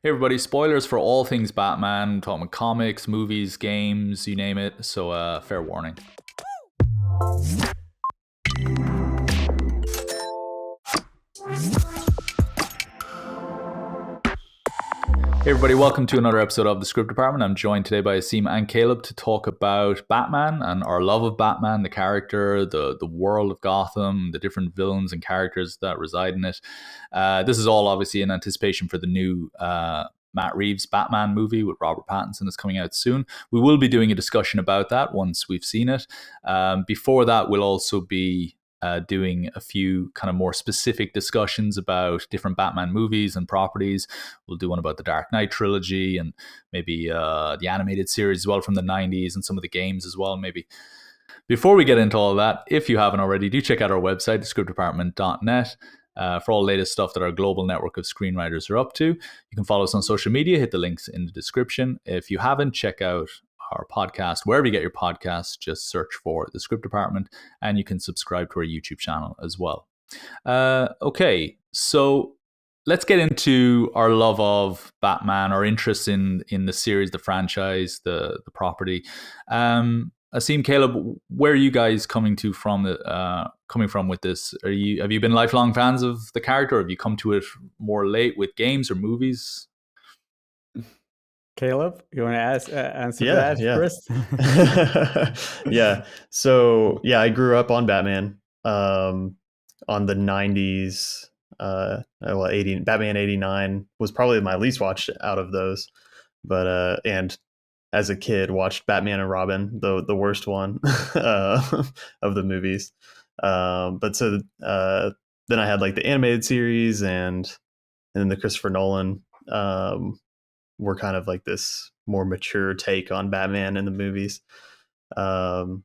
Hey everybody, spoilers for all things Batman. Talking about comics, movies, games, you name it. So fair warning. Hey everybody, welcome to another episode of The Script Department. I'm joined today by Asim and Caleb to talk about Batman and our love of Batman, the character, the world of Gotham, the different villains and characters that reside in it. This is all obviously in anticipation for the new Matt Reeves Batman movie with Robert Pattinson that's coming out soon. We will be doing a discussion about that once we've seen it. Before that, we'll also be doing a few kind of more specific discussions about different Batman movies and properties. We'll do one about the Dark Knight trilogy and maybe the animated series as well from the 90s and some of the games as well, maybe. Before we get into all that, if you haven't already, do check out our website, thescriptdepartment.net. For all the latest stuff that our global network of screenwriters are up to. You can follow us on social media, hit the links in the description. If you haven't, check out our podcast, wherever you get your podcasts, just search for The Script Department, and you can subscribe to our YouTube channel as well. Okay, so let's get into our love of Batman, our interest in the series, the franchise, the property. Asim, Caleb, where are you guys coming from with this? Have you been lifelong fans of the character, or have you come to it more late with games or movies? Caleb, you want to answer Yeah, that yeah. first? Yeah. So yeah, I grew up on Batman on the 90s. Batman 89 was probably my least watched out of those. But and as a kid watched Batman and Robin, the worst one of the movies. But so then I had like the animated series and then the Christopher Nolan were kind of like this more mature take on Batman in the movies. And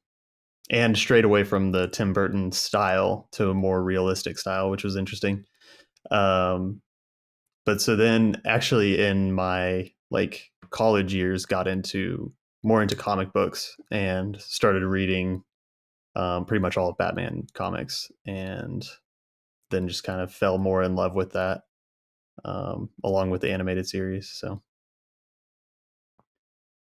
straight away from the Tim Burton style to a more realistic style, which was interesting. But so then actually in my like college years got more into comic books and started reading pretty much all of Batman comics, and then just kind of fell more in love with that along with the animated series. So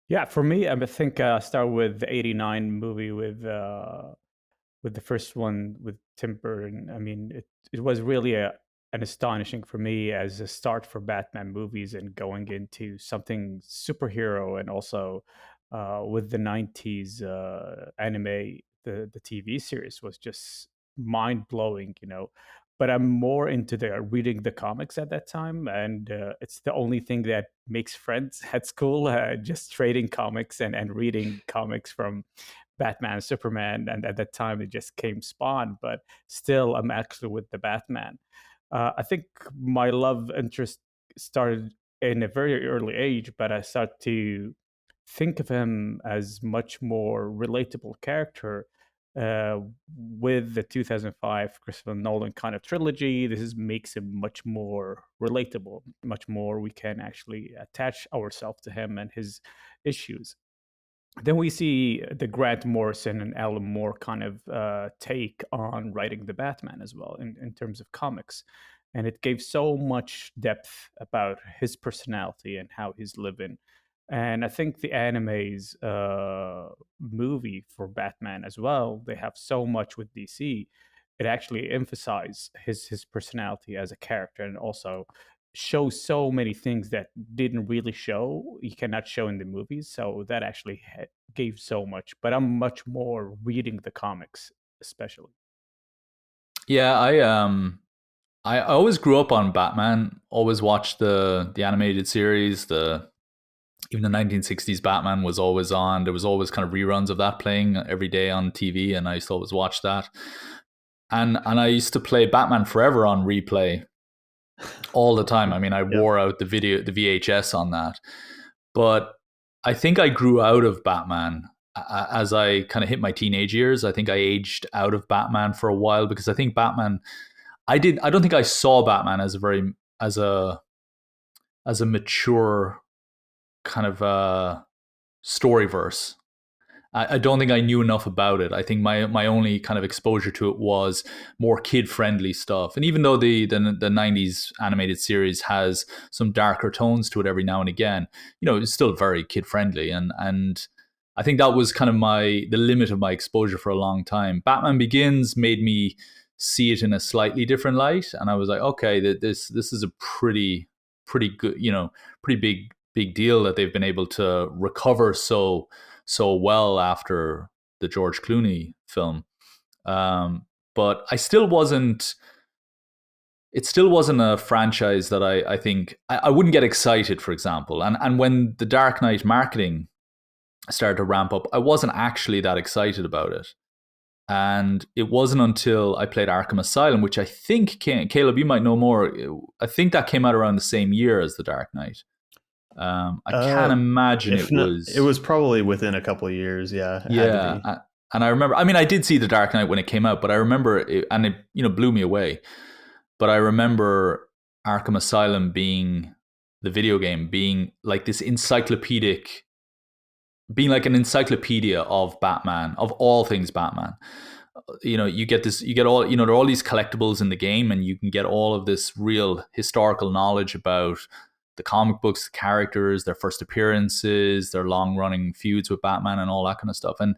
Yeah, for me, I think start with the '89 movie with the first one with Tim Burton. I mean, it was really an astonishing for me as a start for Batman movies and going into something superhero, and also with the '90s anime, the TV series was just mind blowing, But I'm more into the reading the comics at that time, and it's the only thing that makes friends at school, just trading comics and reading comics from Batman, Superman, and at that time it just came Spawn. But still, I'm actually with the Batman. I think my love interest started in a very early age, but I started to think of him as much more relatable character uh, with the 2005 Christopher Nolan kind of trilogy. Makes him much more relatable, much more we can actually attach ourselves to him and his issues. Then we see the Grant Morrison and Alan Moore kind of take on writing the Batman as well in terms of comics. And it gave so much depth about his personality and how he's living. And I think the anime's movie for Batman as well, they have so much with DC. It actually emphasizes his personality as a character, and also shows so many things that didn't really show, you cannot show in the movies. So that actually gave so much. But I'm much more reading the comics, especially. Yeah, I always grew up on Batman. Always watched the animated series. Even the 1960s Batman was always on. There was always kind of reruns of that playing every day on TV, and I used to always watch that. And I used to play Batman Forever on replay all the time. I mean, I wore out the VHS on that. But I think I grew out of Batman as I kind of hit my teenage years. I think I aged out of Batman for a while because I think Batman. I don't think I saw Batman as as a mature kind of story verse. I don't think I knew enough about it. I think my only kind of exposure to it was more kid friendly stuff. And even though the 90s animated series has some darker tones to it every now and again, it's still very kid friendly. And I think that was kind of the limit of my exposure for a long time. Batman Begins made me see it in a slightly different light, and I was like, okay, this is a pretty good, pretty big deal that they've been able to recover so well after the George Clooney film. But it still wasn't a franchise that I think I wouldn't get excited, for example. And when the Dark Knight marketing started to ramp up, I wasn't actually that excited about it. And it wasn't until I played Arkham Asylum, which I think, Caleb, you might know more. I think that came out around the same year as the Dark Knight. I can't imagine it was. It was probably within a couple of years. Yeah. Yeah. And I remember, I did see The Dark Knight when it came out, but I remember it, and it blew me away. But I remember Arkham Asylum being the video game, being like this encyclopedic, being like an encyclopedia of Batman, of all things Batman. You get all, there are all these collectibles in the game, and you can get all of this real historical knowledge about the comic books, the characters, their first appearances, their long-running feuds with Batman, and all that kind of stuff. And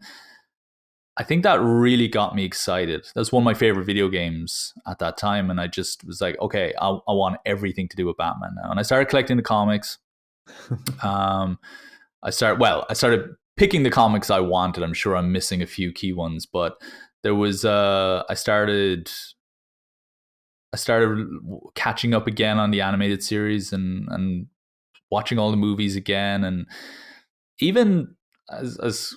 I think that really got me excited. That's one of my favorite video games at that time, and I just was like, okay, I want everything to do with Batman now. And I started collecting the comics. I started picking the comics I wanted. I'm sure I'm missing a few key ones, but there was I started catching up again on the animated series and watching all the movies again. And even as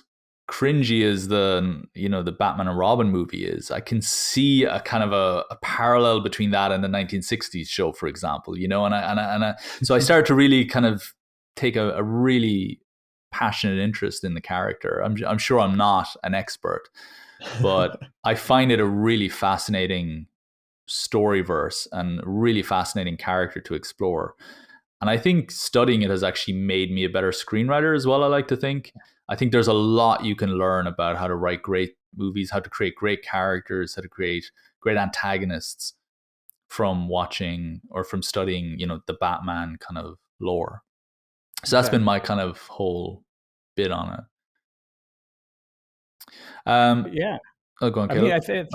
cringy as the Batman and Robin movie is, I can see a kind of a parallel between that and the 1960s show, for example. So I started to really kind of take a really passionate interest in the character. I'm sure I'm not an expert, but I find it a really fascinating storyverse and really fascinating character to explore. And I think studying it has actually made me a better screenwriter as well, I like to think. I think there's a lot you can learn about how to write great movies, how to create great characters, how to create great antagonists from watching or from studying, the Batman kind of lore. So that's been my kind of whole bit on it. Yeah. Oh, go on, I mean, Caleb.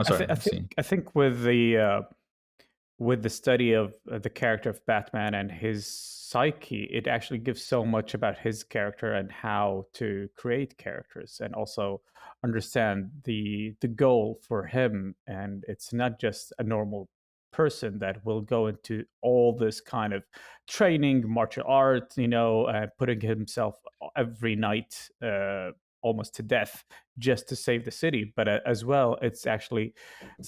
I think with the study of the character of Batman and his psyche, it actually gives so much about his character and how to create characters, and also understand the goal for him. And it's not just a normal person that will go into all this kind of training, martial art, putting himself every night almost to death just to save the city. But as well, it's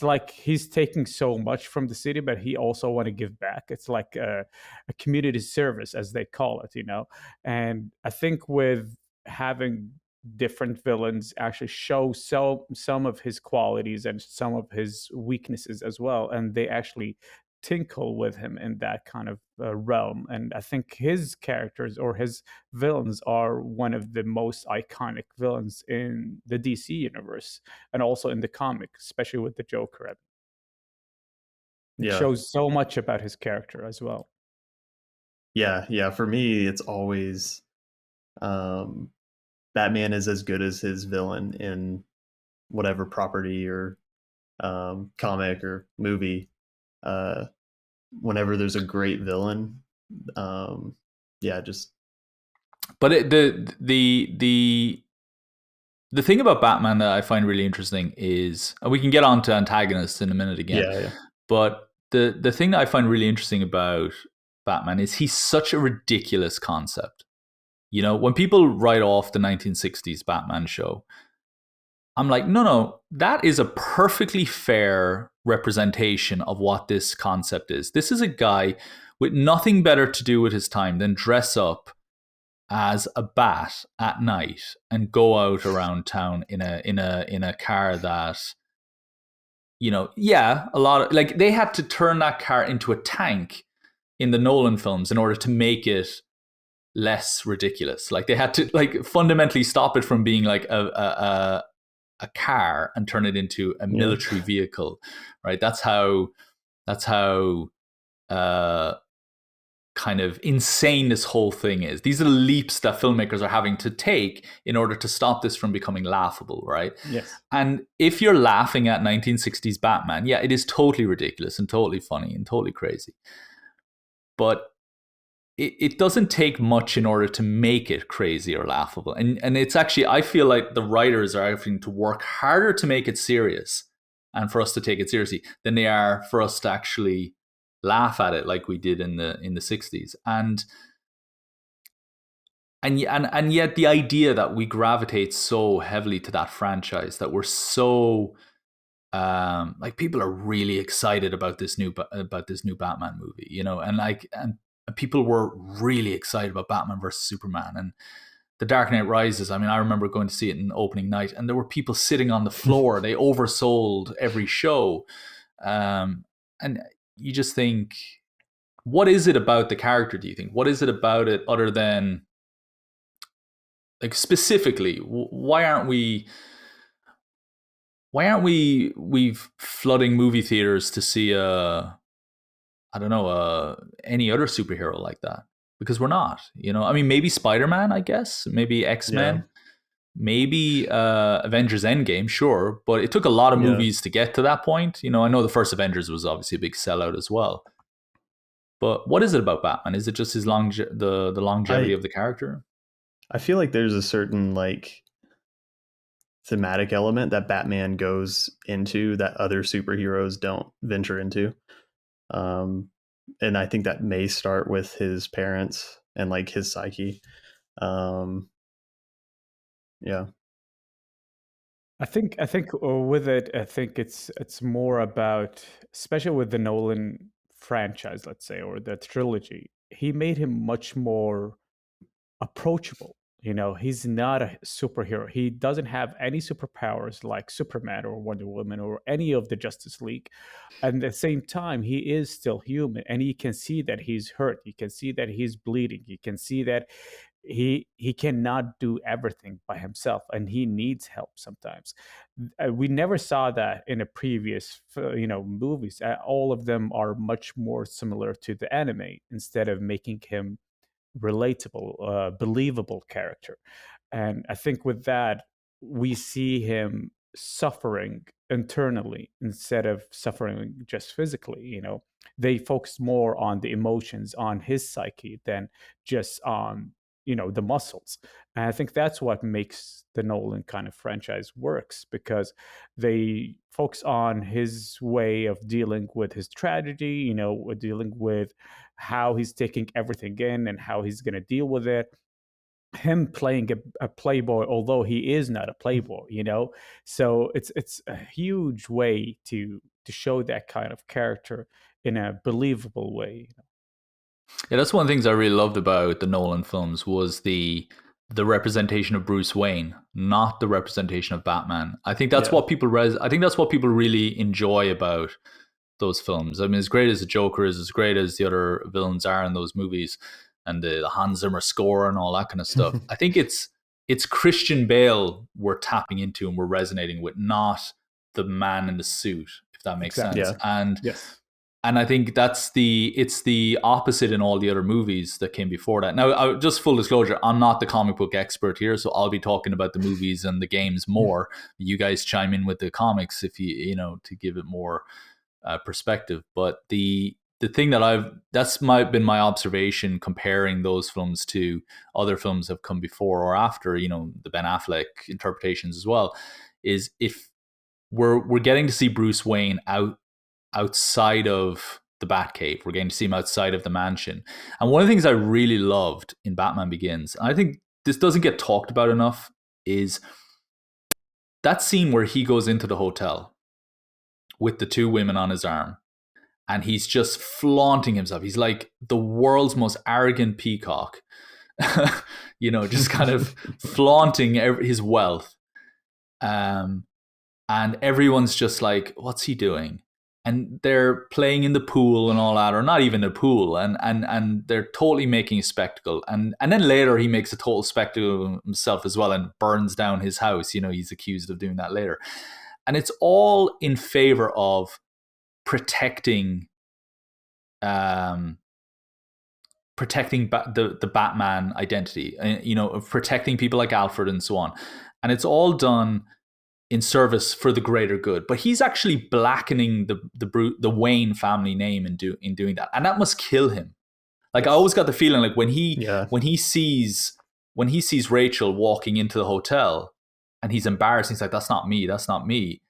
like he's taking so much from the city, but he also want to give back. It's like a community service, as they call it. And I think with having different villains actually show some of his qualities and some of his weaknesses as well, and they actually tinkle with him in that kind of realm. And I think his characters or his villains are one of the most iconic villains in the DC universe and also in the comic, especially with the Joker. It shows so much about his character as well. Yeah. For me, it's always Batman is as good as his villain in whatever property or comic or movie. Whenever there's a great villain, just. But the thing about Batman that I find really interesting is, and we can get on to antagonists in a minute again. Yeah. But the thing that I find really interesting about Batman is he's such a ridiculous concept. When people write off the 1960s Batman show, I'm like, no, that is a perfectly fair representation of what this concept is. This is a guy with nothing better to do with his time than dress up as a bat at night and go out around town in a car that, a lot of, like, they had to turn that car into a tank in the Nolan films in order to make it less ridiculous. Like they had to like fundamentally stop it from being like a car and turn it into a Yeah. military vehicle, right? That's how uh, kind of insane this whole thing is. These are the leaps that filmmakers are having to take in order to stop this from becoming laughable, right? Yes. And if you're laughing at 1960s Batman, yeah, it is totally ridiculous and totally funny and totally crazy. But it doesn't take much in order to make it crazy or laughable. And it's actually, I feel like the writers are having to work harder to make it serious and for us to take it seriously than they are for us to actually laugh at it like we did in the 60s. And yet the idea that we gravitate so heavily to that franchise, that we're so like people are really excited about this new Batman movie, you know, and people were really excited about Batman versus Superman and The Dark Knight Rises. I mean, I remember going to see it in opening night, and there were people sitting on the floor. They oversold every show, and you just think, what is it about the character? Do you think? What is it about it other than like specifically? Why aren't we? We flooding movie theaters to see I don't know, any other superhero like that? Because we're not, you know. I mean, maybe Spider-Man, I guess, maybe X-Men, Yeah. maybe Avengers Endgame, sure, but it took a lot of Yeah. movies to get to that point. You know, I know the first Avengers was obviously a big sellout as well. But what is it about Batman? Is it just his the longevity of the character? I feel like there's a certain like thematic element that Batman goes into that other superheroes don't venture into. And I think that may start with his parents and like his psyche. Yeah. I think with it, I think it's more about, especially with the Nolan franchise, let's say, or the trilogy. He made him much more approachable. You know, he's not a superhero. He doesn't have any superpowers like Superman or Wonder Woman or any of the Justice League. And at the same time, he is still human, and you can see that he's hurt. You can see that he's bleeding. You can see that he cannot do everything by himself, and he needs help sometimes. We never saw that in a previous, movies. All of them are much more similar to the anime instead of making him relatable, believable character. And I think with that, we see him suffering internally instead of suffering just physically. You know, they focus more on the emotions, on his psyche, than just on the muscles. And I think that's what makes the Nolan kind of franchise works, because they focus on his way of dealing with his tragedy, dealing with how he's taking everything in and how he's going to deal with it. Him playing a playboy, although he is not a playboy, so it's a huge way to show that kind of character in a believable way. Yeah, that's one of the things I really loved about the Nolan films was the representation of Bruce Wayne, not the representation of Batman. I think that's what people I think that's what people really enjoy about those films. I mean, as great as the Joker is, as great as the other villains are in those movies, and the Hans Zimmer score and all that kind of stuff. I think it's Christian Bale we're tapping into and we're resonating with, not the man in the suit, if that makes sense. Yeah. And Yes. and I think it's the opposite in all the other movies that came before that. Now, just full disclosure, I'm not the comic book expert here, so I'll be talking about the movies and the games more. You guys chime in with the comics if you to give it more perspective. But the thing that's been my observation comparing those films to other films that have come before or after, the Ben Affleck interpretations as well, is if we're getting to see Bruce Wayne outside of the Batcave. We're getting to see him outside of the mansion. And one of the things I really loved in Batman Begins, and I think this doesn't get talked about enough, is that scene where he goes into the hotel with the two women on his arm and he's just flaunting himself. He's like the world's most arrogant peacock, just kind of flaunting his wealth. And everyone's just like, what's he doing? and they're playing in the pool and all that, or not even a pool, and they're totally making a spectacle. And then later he makes a total spectacle of himself as well and burns down his house. You know, he's accused of doing that later. And it's all in favor of protecting the Batman identity, you know, of protecting people like Alfred and so on. And it's all done in service for the greater good. But he's actually blackening the Wayne family name in doing that, and that must kill him. Like, I always got the feeling like when he sees Rachel walking into the hotel, and he's embarrassed. He's like, "That's not me. That's not me."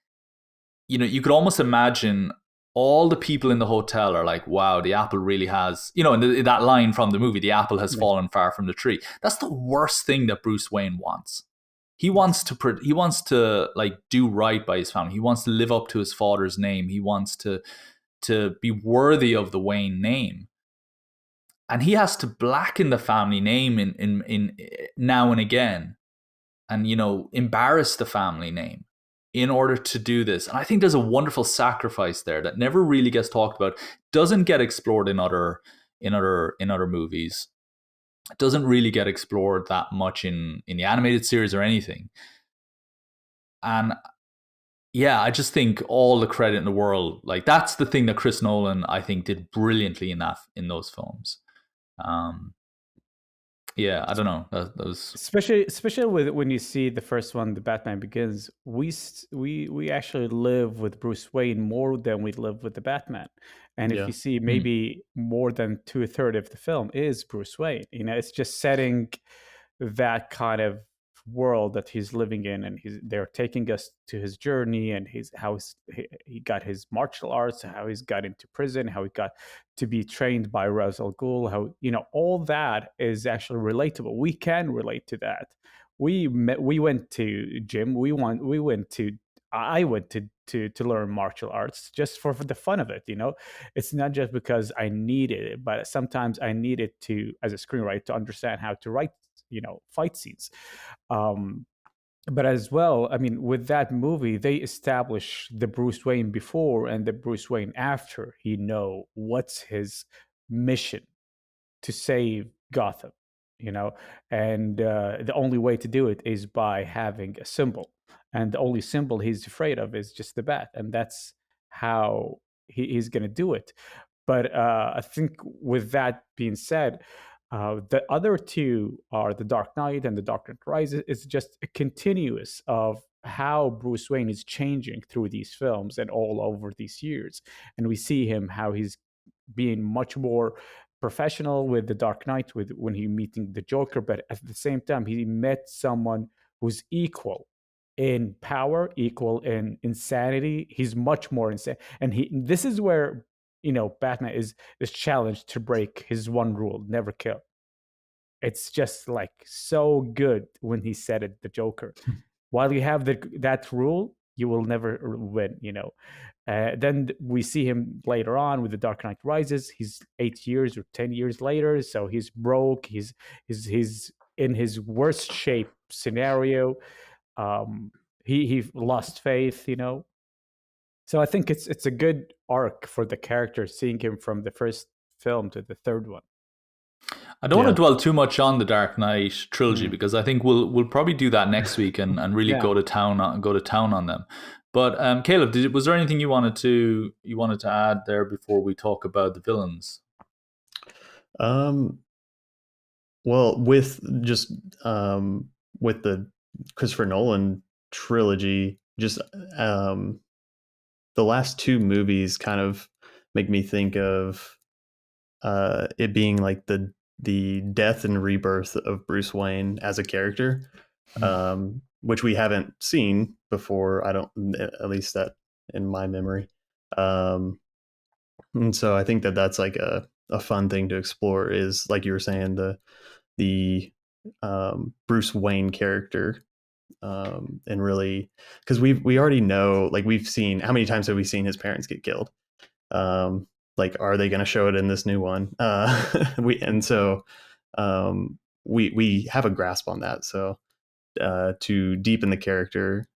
You know, you could almost imagine all the people in the hotel are like, "Wow, the apple really has," you know, and that line from the movie, "The apple has fallen far from the tree." That's the worst thing that Bruce Wayne wants. He wants to like do right by his family. He wants to live up to his father's name. He wants to be worthy of the Wayne name. And he has to blacken the family name in now and again, and, you know, embarrass the family name in order to do this. And I think there's a wonderful sacrifice there that never really gets talked about, doesn't get explored in other movies. It doesn't really get explored that much in the animated series or anything. And yeah, I just think all the credit in the world. Like, that's the thing that Chris Nolan, I think, did brilliantly in those films. Yeah, I don't know. That was especially with when you see the first one, The Batman Begins. We actually live with Bruce Wayne more than we live with the Batman. And if you see, maybe more than 2/3 of the film is Bruce Wayne. You know, it's just setting that kind of world that he's living in, and they're taking us to his journey, and he got his martial arts, how he's got into prison, how he got to be trained by Ra's al Ghul, how, you know, all that is actually relatable. We can relate to that. We went to gym. I went to learn martial arts just for the fun of it. You know, it's not just because I needed it, but sometimes I needed to, as a screenwriter, to understand how to write, you know, fight scenes. But as well, I mean, with that movie, they establish the Bruce Wayne before and the Bruce Wayne after. He know what's his mission, to save Gotham, you know, and the only way to do it is by having a symbol, and the only symbol he's afraid of is just the bat, and that's how he's going to do it. But I think, with that being said, the other two are The Dark Knight and The Dark Knight Rises. It's just a continuous of how Bruce Wayne is changing through these films and all over these years. And we see him, how he's being much more professional with The Dark Knight, with when he meeting the Joker, but at the same time, he met someone who's equal in power, equal in insanity. He's much more insane. And this is where, you know, Batman is challenged to break his one rule: never kill. It's just like so good when he said it, the Joker. While you have that rule, you will never win, you know. Then we see him later on with The Dark Knight Rises. He's 8 years or 10 years later, so he's broke. He's in his worst shape scenario. He lost faith, you know. So I think it's a good arc for the character, seeing him from the first film to the third one. I don't want to dwell too much on the Dark Knight trilogy, because I think we'll probably do that next week and really go to town on them. But Caleb, was there anything you wanted to add there before we talk about the villains? Well, with the Christopher Nolan trilogy, just the last two movies kind of make me think of it being like the death and rebirth of Bruce Wayne as a character, which we haven't seen before. I don't, at least that in my memory. And so I think that's like a fun thing to explore, is like you were saying, the Bruce Wayne character, and really, because we already know, like, we've seen, how many times have we seen his parents get killed? Like, are they going to show it in this new one? We have a grasp on that. So to deepen the character,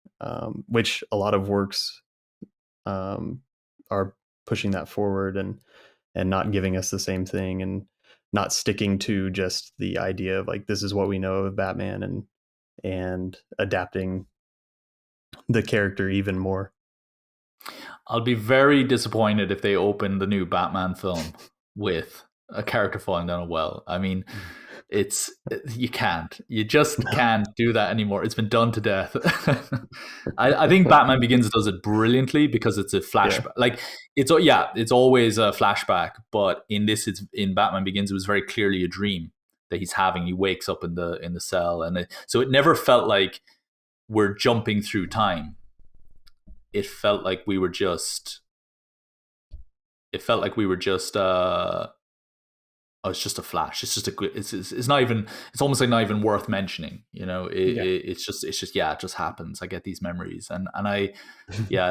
which a lot of works are pushing that forward and not giving us the same thing, and not sticking to just the idea of like, this is what we know of Batman, and adapting the character even more. I'll be very disappointed if they open the new Batman film with a character falling down a well. I mean, you just can't do that anymore. It's been done to death. I think Batman Begins does it brilliantly because it's a flashback. Like it's always a flashback, but in Batman Begins, it was very clearly a dream that he's having. He wakes up in the cell, and so it never felt like we're jumping through time. It felt like we were just. Oh, it's just a flash. It's just it's not even. It's almost like not even worth mentioning. It just happens. I get these memories, and I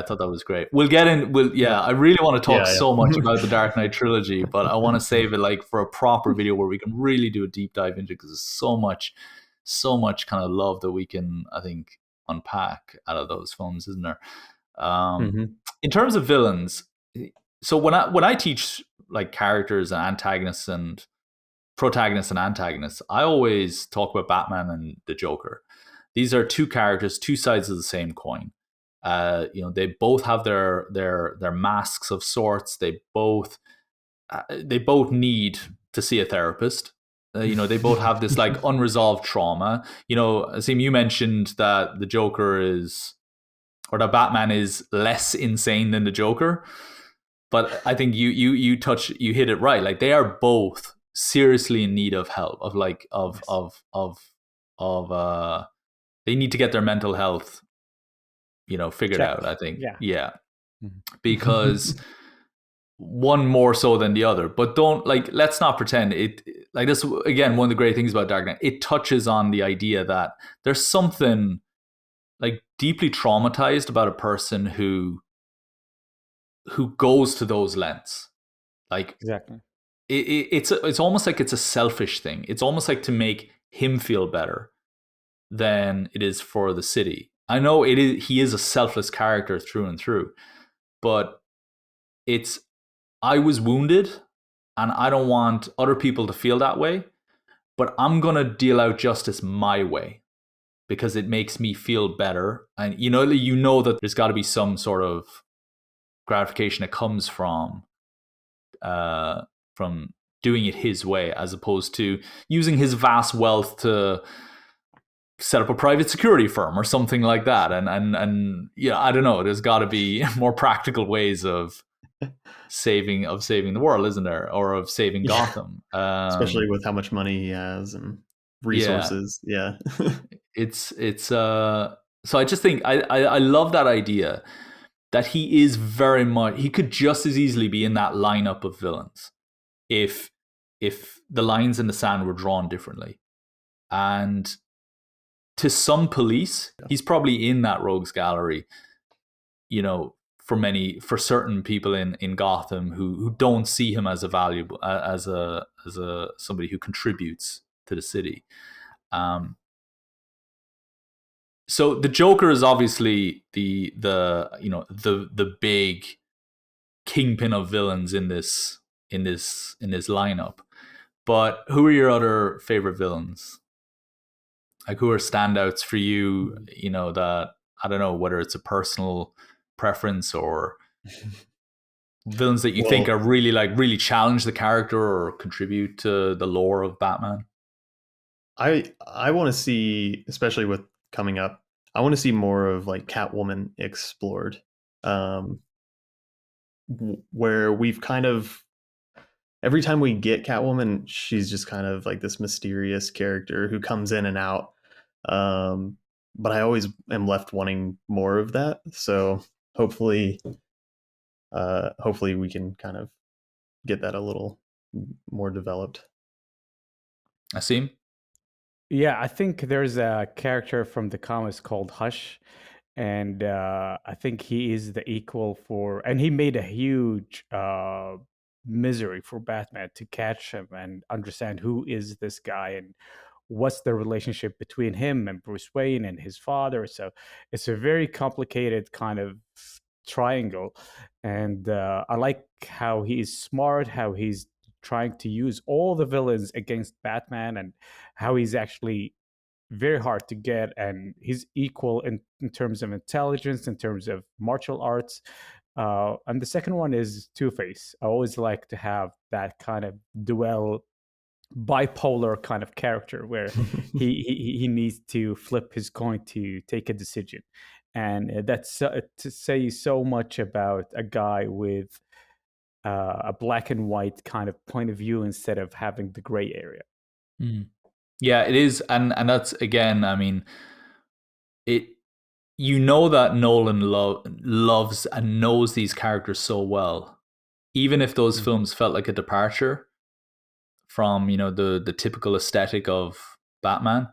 thought that was great. We'll get in. I really want to talk so much about the Dark Knight trilogy, but I want to save it like for a proper video where we can really do a deep dive into, because there's so much kind of love that we can, I think, unpack out of those films, isn't there? In terms of villains, so when I teach like characters and antagonists and protagonists and antagonists, I always talk about Batman and the Joker. These are two characters, two sides of the same coin. They both have their masks of sorts. They both need to see a therapist. They both have this like unresolved trauma. Asim, you mentioned that the Joker that Batman is less insane than the Joker. But I think you hit it right. Like they are both seriously in need of help, they need to get their mental health, figured out. I think, because one more so than the other. But let's not pretend it. Like this again, one of the great things about Dark Knight, it touches on the idea that there's something like deeply traumatized about a person who goes to those lengths. Like exactly, it's almost like it's a selfish thing. It's almost like to make him feel better than it is for the city. I know he is a selfless character through and through, but I was wounded and I don't want other people to feel that way, but I'm going to deal out justice my way because it makes me feel better. And that there's got to be some sort of gratification that comes from doing it his way, as opposed to using his vast wealth to set up a private security firm or something like that. And I don't know. There's got to be more practical ways of saving the world, isn't there? Or of saving Gotham, especially with how much money he has and resources. Yeah. So I just think I love that idea that he could just as easily be in that lineup of villains if the lines in the sand were drawn differently. And to some police, he's probably in that rogues gallery, for certain people in Gotham who don't see him as a valuable, as a somebody who contributes to the city. So the Joker is obviously the big kingpin of villains in this lineup. But who are your other favorite villains? Like, who are standouts for you? That I don't know whether it's a personal preference or villains that you think are really challenge the character or contribute to the lore of Batman. I want to see, especially with coming up, I want to see more of like Catwoman explored, where we've kind of, every time we get Catwoman, she's just kind of like this mysterious character who comes in and out. But I always am left wanting more of that. So hopefully we can kind of get that a little more developed. Asim? Yeah, I think there's a character from the comics called Hush, and I think he is the equal and he made a huge misery for Batman to catch him and understand who is this guy and what's the relationship between him and Bruce Wayne and his father. So it's a very complicated kind of triangle. And I like how he is smart, how he's trying to use all the villains against Batman, and how he's actually very hard to get, and he's equal in terms of intelligence, in terms of martial arts. And the second one is Two-Face. I always like to have that kind of duel, bipolar kind of character where he needs to flip his coin to take a decision. And that's to say so much about a guy with a black and white kind of point of view instead of having the gray area. Mm. Yeah, it is, and that's, again, I mean, it. You know that Nolan loves and knows these characters so well, even if those films felt like a departure from, you know, the typical aesthetic of Batman.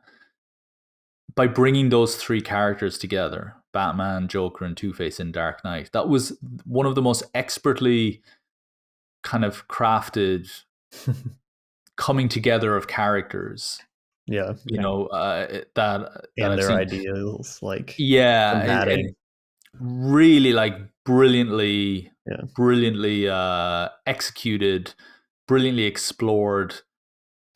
By bringing those three characters together, Batman, Joker, and Two-Face in Dark Knight, that was one of the most expertly kind of crafted coming together of characters. Yeah, You know, that and I've their seen. ideals, like Yeah, combating. really, like, brilliantly Yeah. executed, brilliantly explored.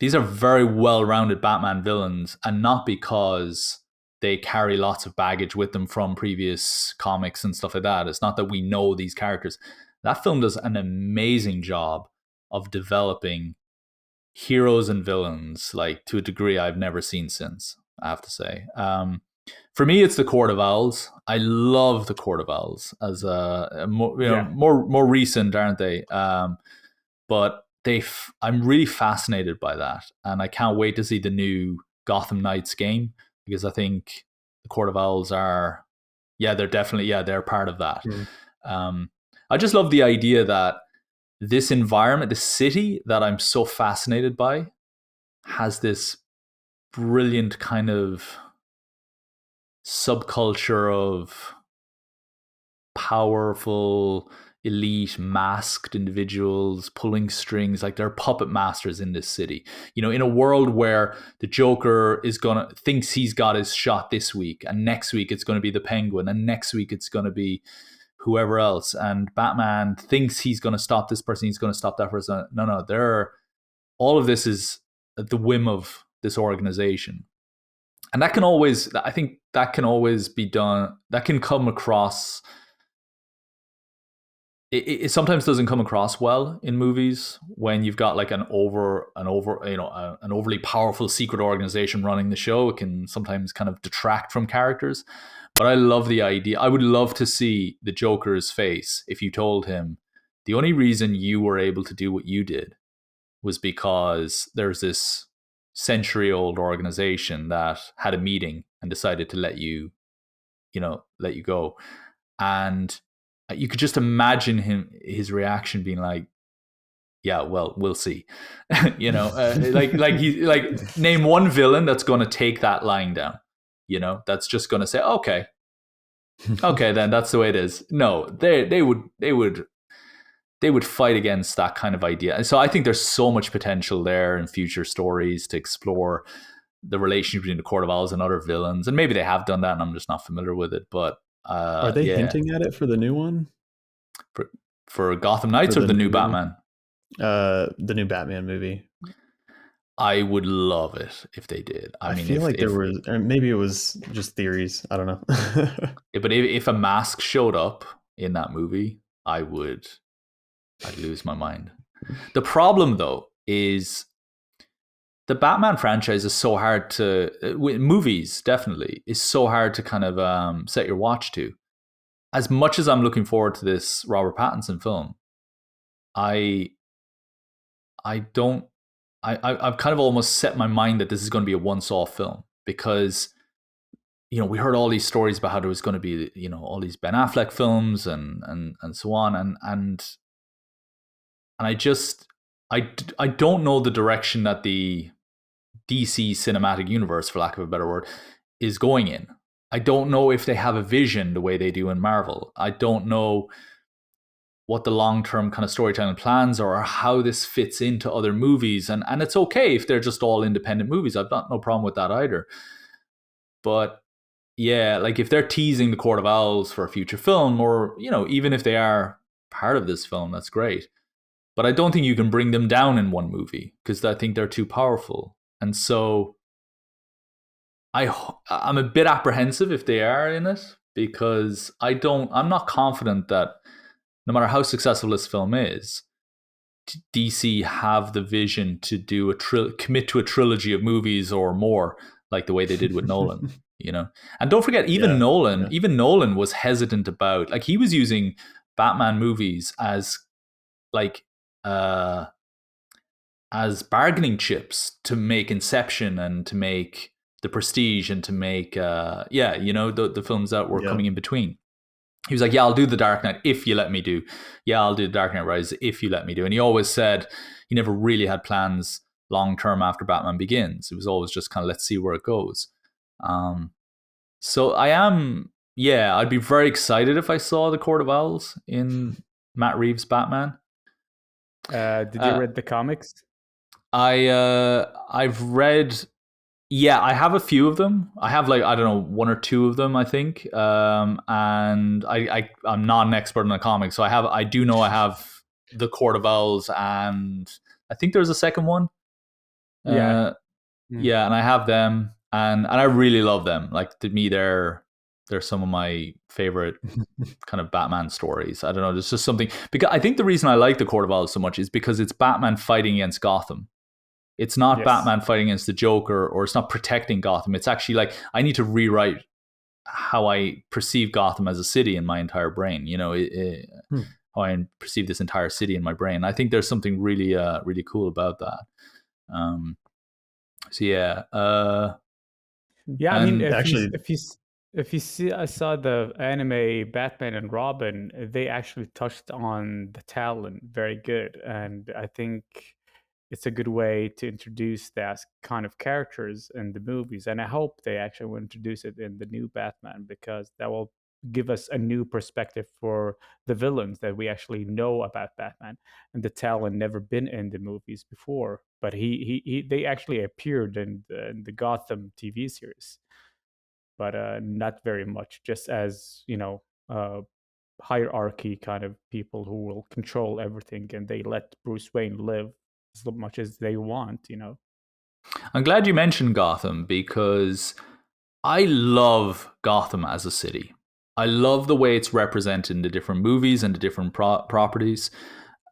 These are very well-rounded Batman villains, and not because they carry lots of baggage with them from previous comics and stuff like that. It's not that we know these characters. That film does an amazing job of developing heroes and villains, like, to a degree I've never seen since, I have to say. For me, it's the Court of Owls. I love the Court of Owls as a more, you know, more recent, aren't they? But I'm really fascinated by that, and I can't wait to see the new Gotham Knights game, because I think the Court of Owls are, they're definitely, they're part of that. I just love the idea that this environment, the city that I'm so fascinated by, has this brilliant kind of subculture of powerful, elite, masked individuals pulling strings, like they're puppet masters in this city. You know, in a world where the Joker thinks he's got his shot this week, and next week it's going to be the Penguin, and next week it's going to be whoever else, and Batman thinks he's going to stop this person, he's going to stop that person. No, all of this is at the whim of this organization. And I think that can always be done. That can come across. It sometimes doesn't come across well in movies when you've got like an overly powerful secret organization running the show. It can sometimes kind of detract from characters. But I love the idea. I would love to see the Joker's face if you told him the only reason you were able to do what you did was because there's this century-old organization that had a meeting and decided to let you go. And you could just imagine his reaction being like, yeah, well, we'll see. Like name one villain that's going to take that lying down. You know, that's just going to say, okay, then that's the way it is. No, they would fight against that kind of idea. And so I think there's so much potential there in future stories to explore the relationship between the Court of Owls and other villains. And maybe they have done that and I'm just not familiar with it. But are they hinting at it for the new one? For Gotham Knights or the new Batman? The new Batman movie. I would love it if they did. I feel like there was, or maybe it was just theories. I don't know. But if a mask showed up in that movie, I'd lose my mind. The problem, though, is the Batman franchise is so hard to, movies definitely, is so hard to kind of set your watch to. As much as I'm looking forward to this Robert Pattinson film, I've kind of almost set my mind that this is going to be a once-off film, because, you know, we heard all these stories about how there was going to be, you know, all these Ben Affleck films and so on, and I don't know the direction that the DC cinematic universe, for lack of a better word, is going in. I don't know if they have a vision the way they do in Marvel. I don't know what the long-term kind of storytelling plans are, or how this fits into other movies. And it's okay if they're just all independent movies. I've got no problem with that either. But yeah, like if they're teasing the Court of Owls for a future film, or even if they are part of this film, that's great. But I don't think you can bring them down in one movie because I think they're too powerful. And so I'm a bit apprehensive if they are in it, because I'm not confident that no matter how successful this film is, DC have the vision to do commit to a trilogy of movies or more, like the way they did with Nolan. And don't forget, Yeah, even Nolan was hesitant about, like, he was using Batman movies as like as bargaining chips to make Inception and to make The Prestige and to make the films that were yeah. coming in between. He was like, yeah, I'll do The Dark Knight if you let me do. Yeah, I'll do The Dark Knight Rises if you let me do. And he always said he never really had plans long term after Batman Begins. It was always just kind of, let's see where it goes. So I'd be very excited if I saw The Court of Owls in Matt Reeves' Batman. Did you read the comics? I've read, yeah, I have a few of them. I have, like, I don't know, one or two of them, I think. And I'm not an expert in the comics, so I do know I have The Court of Owls, and I think there's a second one. Yeah. Yeah, and I have them, and I really love them. Like, to me, they're some of my favorite kind of Batman stories. I don't know, there's just something, because I think the reason I like The Court of Owls so much is because it's Batman fighting against Gotham. It's not Batman fighting against the Joker, or it's not protecting Gotham. It's actually like, I need to rewrite how I perceive Gotham as a city in my entire brain. How I perceive this entire city in my brain. I think there's something really, really cool about that. So yeah. Yeah, I mean, if you see, I saw the anime Batman and Robin. They actually touched on the Talon very good, and I think it's a good way to introduce that kind of characters in the movies. And I hope they actually will introduce it in the new Batman, because that will give us a new perspective for the villains that we actually know about Batman. And the Talon never been in the movies before, but they actually appeared in the Gotham TV series, but not very much, just as hierarchy kind of people who will control everything, and they let Bruce Wayne live as much as they want. I'm glad you mentioned Gotham, because I love Gotham as a city. I love the way it's represented in the different movies and the different properties.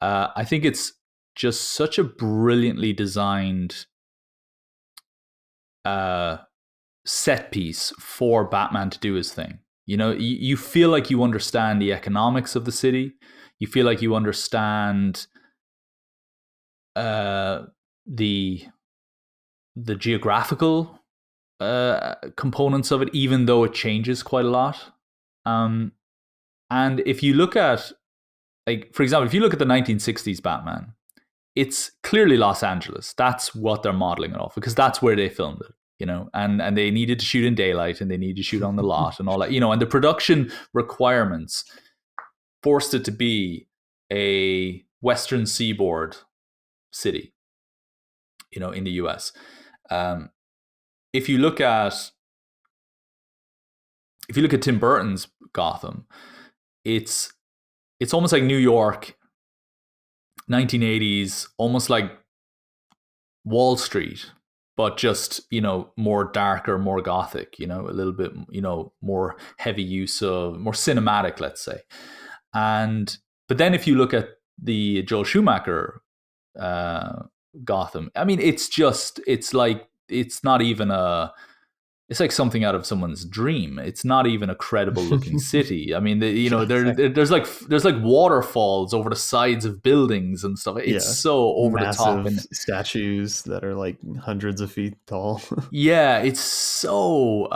I think it's just such a brilliantly designed set piece for Batman to do his thing. You feel like you understand the economics of the city. You feel like you understand the geographical components of it, even though it changes quite a lot. And if you look at, like, for example, if you look at the 1960s Batman, it's clearly Los Angeles. That's what they're modeling it off, because that's where they filmed it. And they needed to shoot in daylight, and they needed to shoot on the lot and all that, and the production requirements forced it to be a Western Seaboard city, in the US. If you look at Tim Burton's Gotham, it's almost like New York, 1980s, almost like Wall Street, but just, more darker, more gothic, a little bit, more heavy use of, more cinematic, let's say. But then if you look at the Joel Schumacher Gotham, I mean, it's like something out of someone's dream. It's not even a credible looking city. I mean, there's like waterfalls over the sides of buildings and stuff. It's so over the top, and statues that are like hundreds of feet tall. Yeah, it's so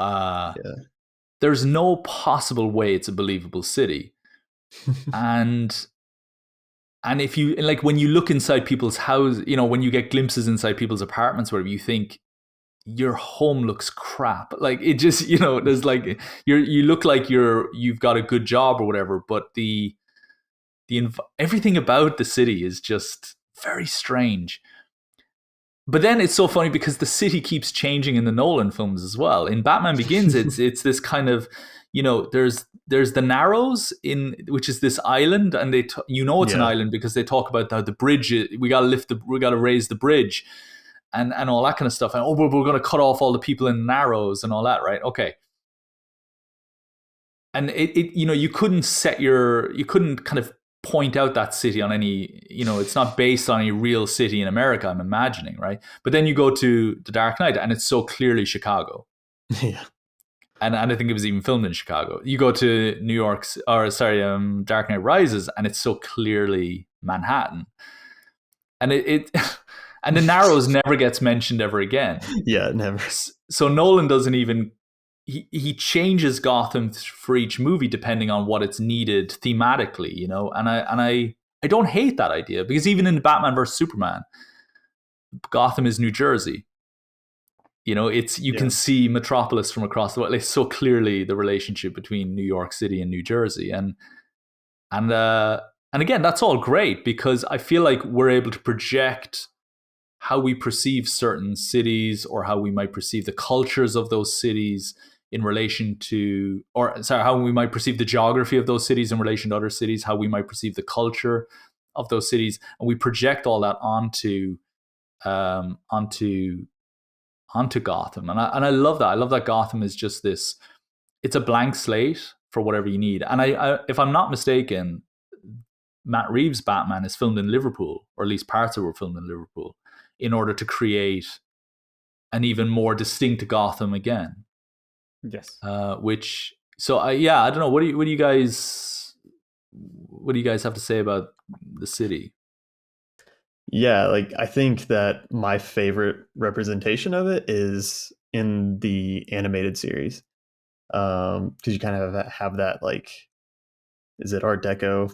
there's no possible way it's a believable city. and if you, like, when you look inside people's houses, when you get glimpses inside people's apartments, where you think your home looks crap, like, it just, there's like, you look like you've got a good job or whatever, but the everything about the city is just very strange. but then it's so funny because the city keeps changing in the Nolan films as well. In Batman Begins, it's this kind of, there's the Narrows, in which is this island, and it's an Yeah. island because they talk about how the bridge, we got to raise the bridge, and all that kind of stuff, and we're going to cut off all the people in the Narrows and all that, right? Okay. And you couldn't kind of point out that city on any, it's not based on a real city in America, I'm imagining, right? But then you go to The Dark Knight and it's so clearly Chicago. Yeah. And I think it was even filmed in Chicago. You go to Dark Knight Rises, and it's so clearly Manhattan. And and the Narrows never gets mentioned ever again. Yeah, never. So Nolan doesn't even, he changes Gotham for each movie depending on what it's needed thematically, and I don't hate that idea, because even in Batman vs Superman, Gotham is New Jersey. You can see Metropolis from across the world. It's so clearly the relationship between New York City and New Jersey, and again, that's all great, because I feel like we're able to project how we perceive certain cities, or how we might perceive the cultures of those cities in relation to, how we might perceive the geography of those cities in relation to other cities, how we might perceive the culture of those cities, and we project all that onto Gotham, and I love that. I love that Gotham is just this. It's a blank slate for whatever you need, and I if I'm not mistaken, Matt Reeves' Batman is filmed in Liverpool, or at least parts of it were filmed in Liverpool, in order to create an even more distinct Gotham again. Yes. I don't know. What do you guys have to say about the city? Yeah, like I think that my favorite representation of it is in the animated series, because you kind of have that, like, is it Art Deco,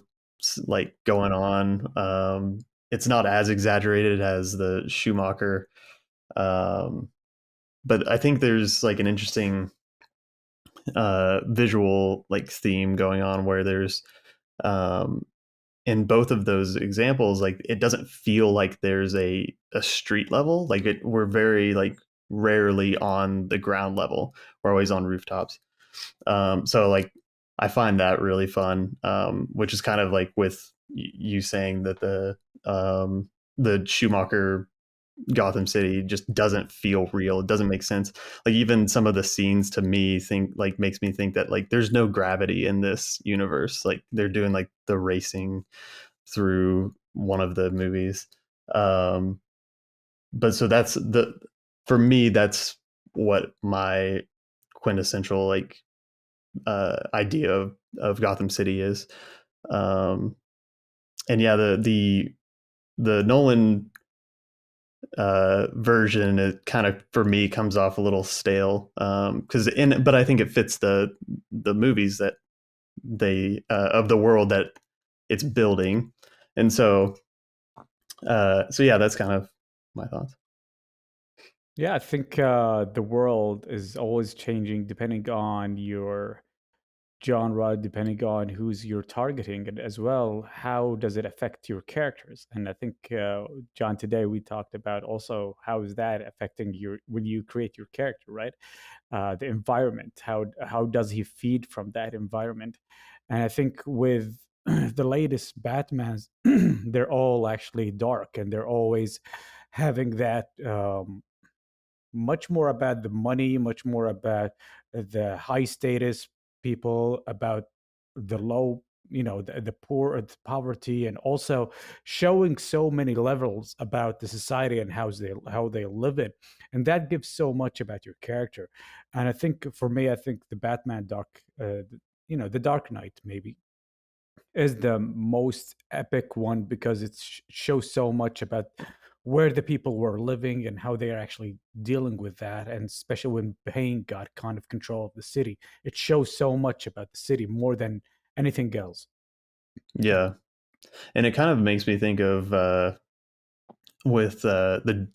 like, going on. It's not as exaggerated as the Schumacher, but I think there's like an interesting visual, like, theme going on, where there's um, in both of those examples, like, it doesn't feel like there's a street level. Like, we're very, like, rarely on the ground level. We're always on rooftops. So, like, I find that really fun, which is kind of like with you saying that the Schumacher Gotham City just doesn't feel real. It doesn't make sense. Like, even some of the scenes to me makes me think that, like, there's no gravity in this universe. Like, they're doing, like, the racing through one of the movies. But so for me, that's what my quintessential, like, idea of Gotham City is. And yeah, the Nolan version, it kind of, for me, comes off a little stale, but I think it fits the movies that they of the world that it's building. And so yeah, that's kind of my thoughts. Yeah, I think the world is always changing depending on your genre, depending on who's you're targeting, and as well, how does it affect your characters? And I think, John, today we talked about also how is that affecting your when you create your character, right? The environment, how does he feed from that environment? And I think with the latest Batmans, they're all actually dark, and they're always having that. Much more about the money, much more about the high status people, about the low, the poor, the poverty, and also showing so many levels about the society and how they live it, and that gives so much about your character. And I think for me, I think the Batman the Dark Knight maybe is the most epic one, because it shows so much about where the people were living and how they are actually dealing with that, and especially when Bane got kind of control of the city, it shows so much about the city more than anything else. Yeah, and it kind of makes me think of with the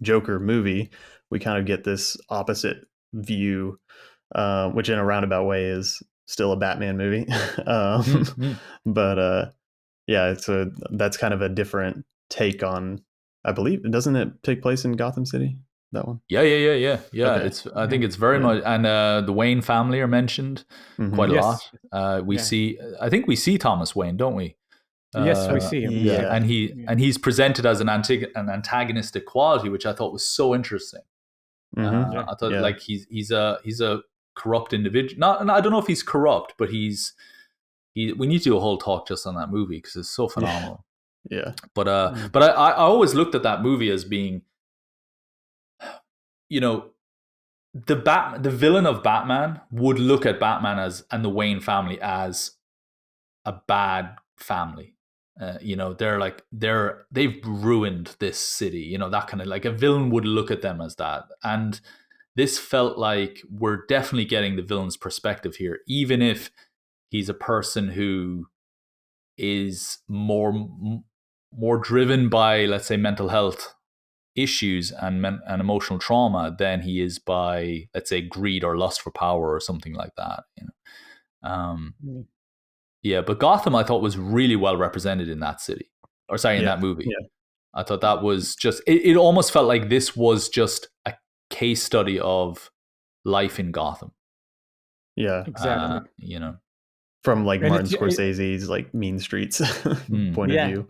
Joker movie, we kind of get this opposite view, which in a roundabout way is still a Batman movie. Mm-hmm. But yeah, that's kind of a different take on I believe, doesn't it take place in Gotham City? That one? Yeah. Okay. It's I Yeah. think it's very much, and the Wayne family are mentioned quite a lot. Yes. We Yeah. see, I think we see Thomas Wayne, don't we? Yes, we see him. Yeah, Yeah. Yeah. and he's presented as an antagonistic quality, which I thought was so interesting. Mm-hmm. Yeah. I thought Yeah. like he's a corrupt individual. Not, and I don't know if he's corrupt, but we need to do a whole talk just on that movie because it's so Yeah. phenomenal. Yeah. Mm. But I always looked at that movie as being, you know, the villain of Batman would look at Batman as and the Wayne family as a bad family. You know, they've ruined this city. You know, that kind of, like, a villain would look at them as that. And this felt like we're definitely getting the villain's perspective here, even if he's a person who is more driven by, let's say, mental health issues and emotional trauma than he is by, let's say, greed or lust for power or something like that. You know, Mm. yeah. But Gotham, I thought, was really well represented in that city, or sorry, in Yeah. that movie. Yeah. I thought that was just. It almost felt like this was just a case study of life in Gotham. Yeah. Exactly. You know. From like And Martin it, Scorsese's like Mean Streets Mm. point of yeah. view.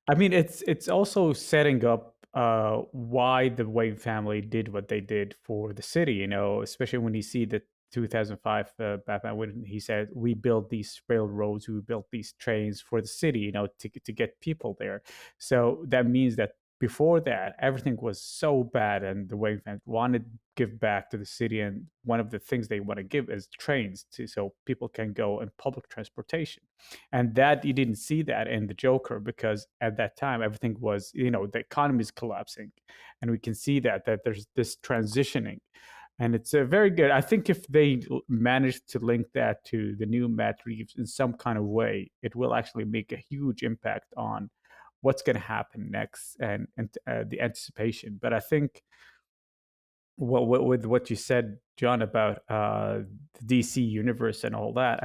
I mean, it's also setting up why the Wayne family did what they did for the city. You know, especially when you see the 2005 Batman, when he said, "We built these railroads, we built these trains for the city. You know, to get people there." So that means that before that, everything was so bad, and the Wayne family wanted to give back to the city, and one of the things they want to give is trains so people can go in public transportation. And that you didn't see that in the Joker, because at that time everything was, you know, the economy is collapsing, and we can see that there's this transitioning. And it's a very good. I think if they manage to link that to the new Matt Reeves in some kind of way, it will actually make a huge impact on what's going to happen next, and the anticipation. But I think with what you said, John, about the DC universe and all that,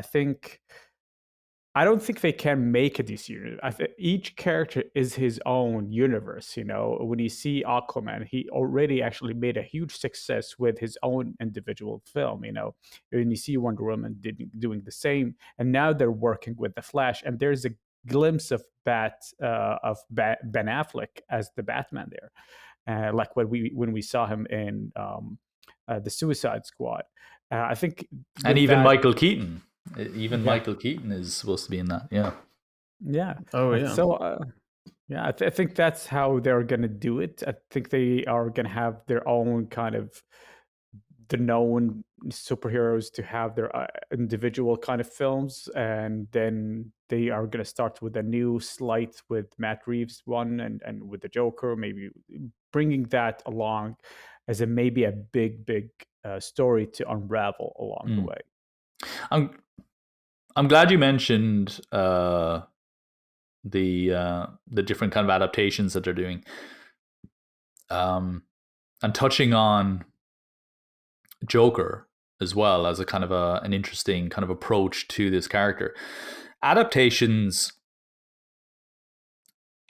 I don't think they can make a DC universe. Each character is his own universe. You know, when you see Aquaman, he already actually made a huge success with his own individual film. You know, when you see Wonder Woman doing the same, and now they're working with the Flash, and there's a glimpse of Ben Affleck as the Batman there, like when we saw him in the Suicide Squad. I think And with even that, Michael Keaton. Even yeah, Michael Keaton is supposed to be in that. Yeah. yeah. Oh And yeah. so, yeah, I think that's how they're gonna do it. I think they are gonna have their own kind of the known superheroes to have their individual kind of films, and then they are going to start with a new slate with Matt Reeves one, and with the Joker, maybe bringing that along as a maybe a big story to unravel along the Mm. way. I'm glad you mentioned the different kind of adaptations that they're doing, and touching on Joker as well as a kind of an interesting kind of approach to this character. Adaptations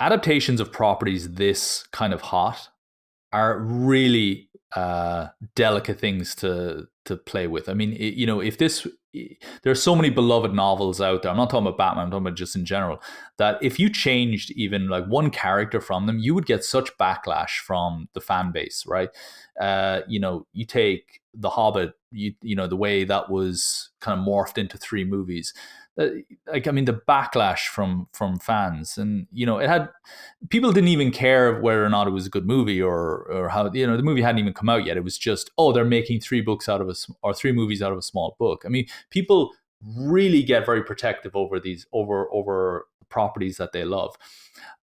of properties this kind of hot are really delicate things to play with. I mean, you know, if this, there are so many beloved novels out there. I'm not talking about Batman. I'm talking about just in general. That if you changed even like one character from them, you would get such backlash from the fan base, right? You know, you take The Hobbit. You know the way that was kind of morphed into 3 movies. Like, I mean, the backlash from fans, and you know, it had people didn't even care whether or not it was a good movie, or how, you know, the movie hadn't even come out yet. It was just, oh, they're making 3 books out of or 3 movies out of a small book. I mean, people really get very protective over these over properties that they love.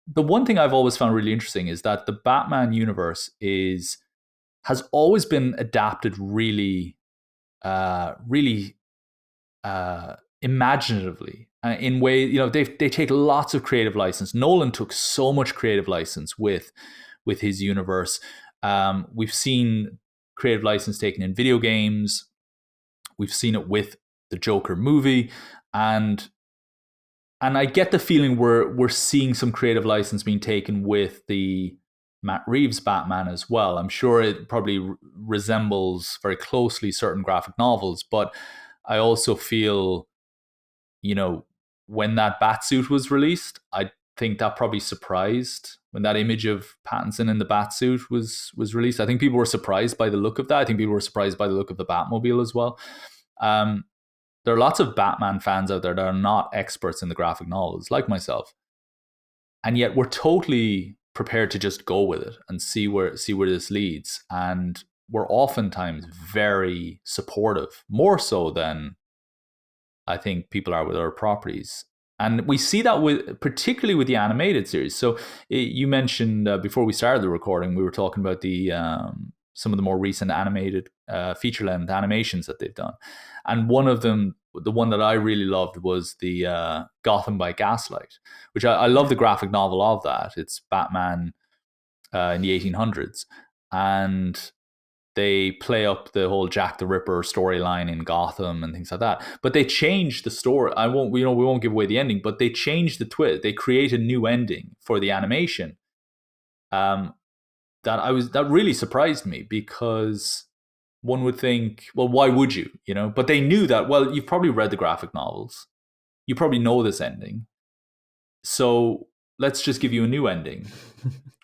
The one thing I've always found really interesting is that the Batman universe has always been adapted really imaginatively, in way, you know, they take lots of creative license. Nolan took so much creative license with his universe. We've seen creative license taken in video games. We've seen it with the Joker movie, and I get the feeling we're seeing some creative license being taken with the Matt Reeves' Batman as well. I'm sure it probably resembles very closely certain graphic novels, but I also feel, when that Batsuit was released, I think that probably surprised when that image of Pattinson in the Batsuit was released. I think people were surprised by the look of that. I think people were surprised by the look of the Batmobile as well. There are lots of Batman fans out there that are not experts in the graphic novels, like myself, and yet we're totally prepared to just go with it and see where this leads. And we're oftentimes very supportive, more so than I think people are with other properties. And we see that particularly with the animated series. So you mentioned before we started the recording, we were talking about the some of the more recent animated feature-length animations that they've done. And one of them, the one that I really loved, was the Gotham by Gaslight, which I love the graphic novel of that. It's Batman in the 1800s. And they play up the whole Jack the Ripper storyline in Gotham and things like that. But they changed the story. We won't give away the ending, but they changed the twist. They create a new ending for the animation. That really surprised me, because one would think, well, why would you? But they knew that. Well, you've probably read the graphic novels. You probably know this ending. So let's just give you a new ending.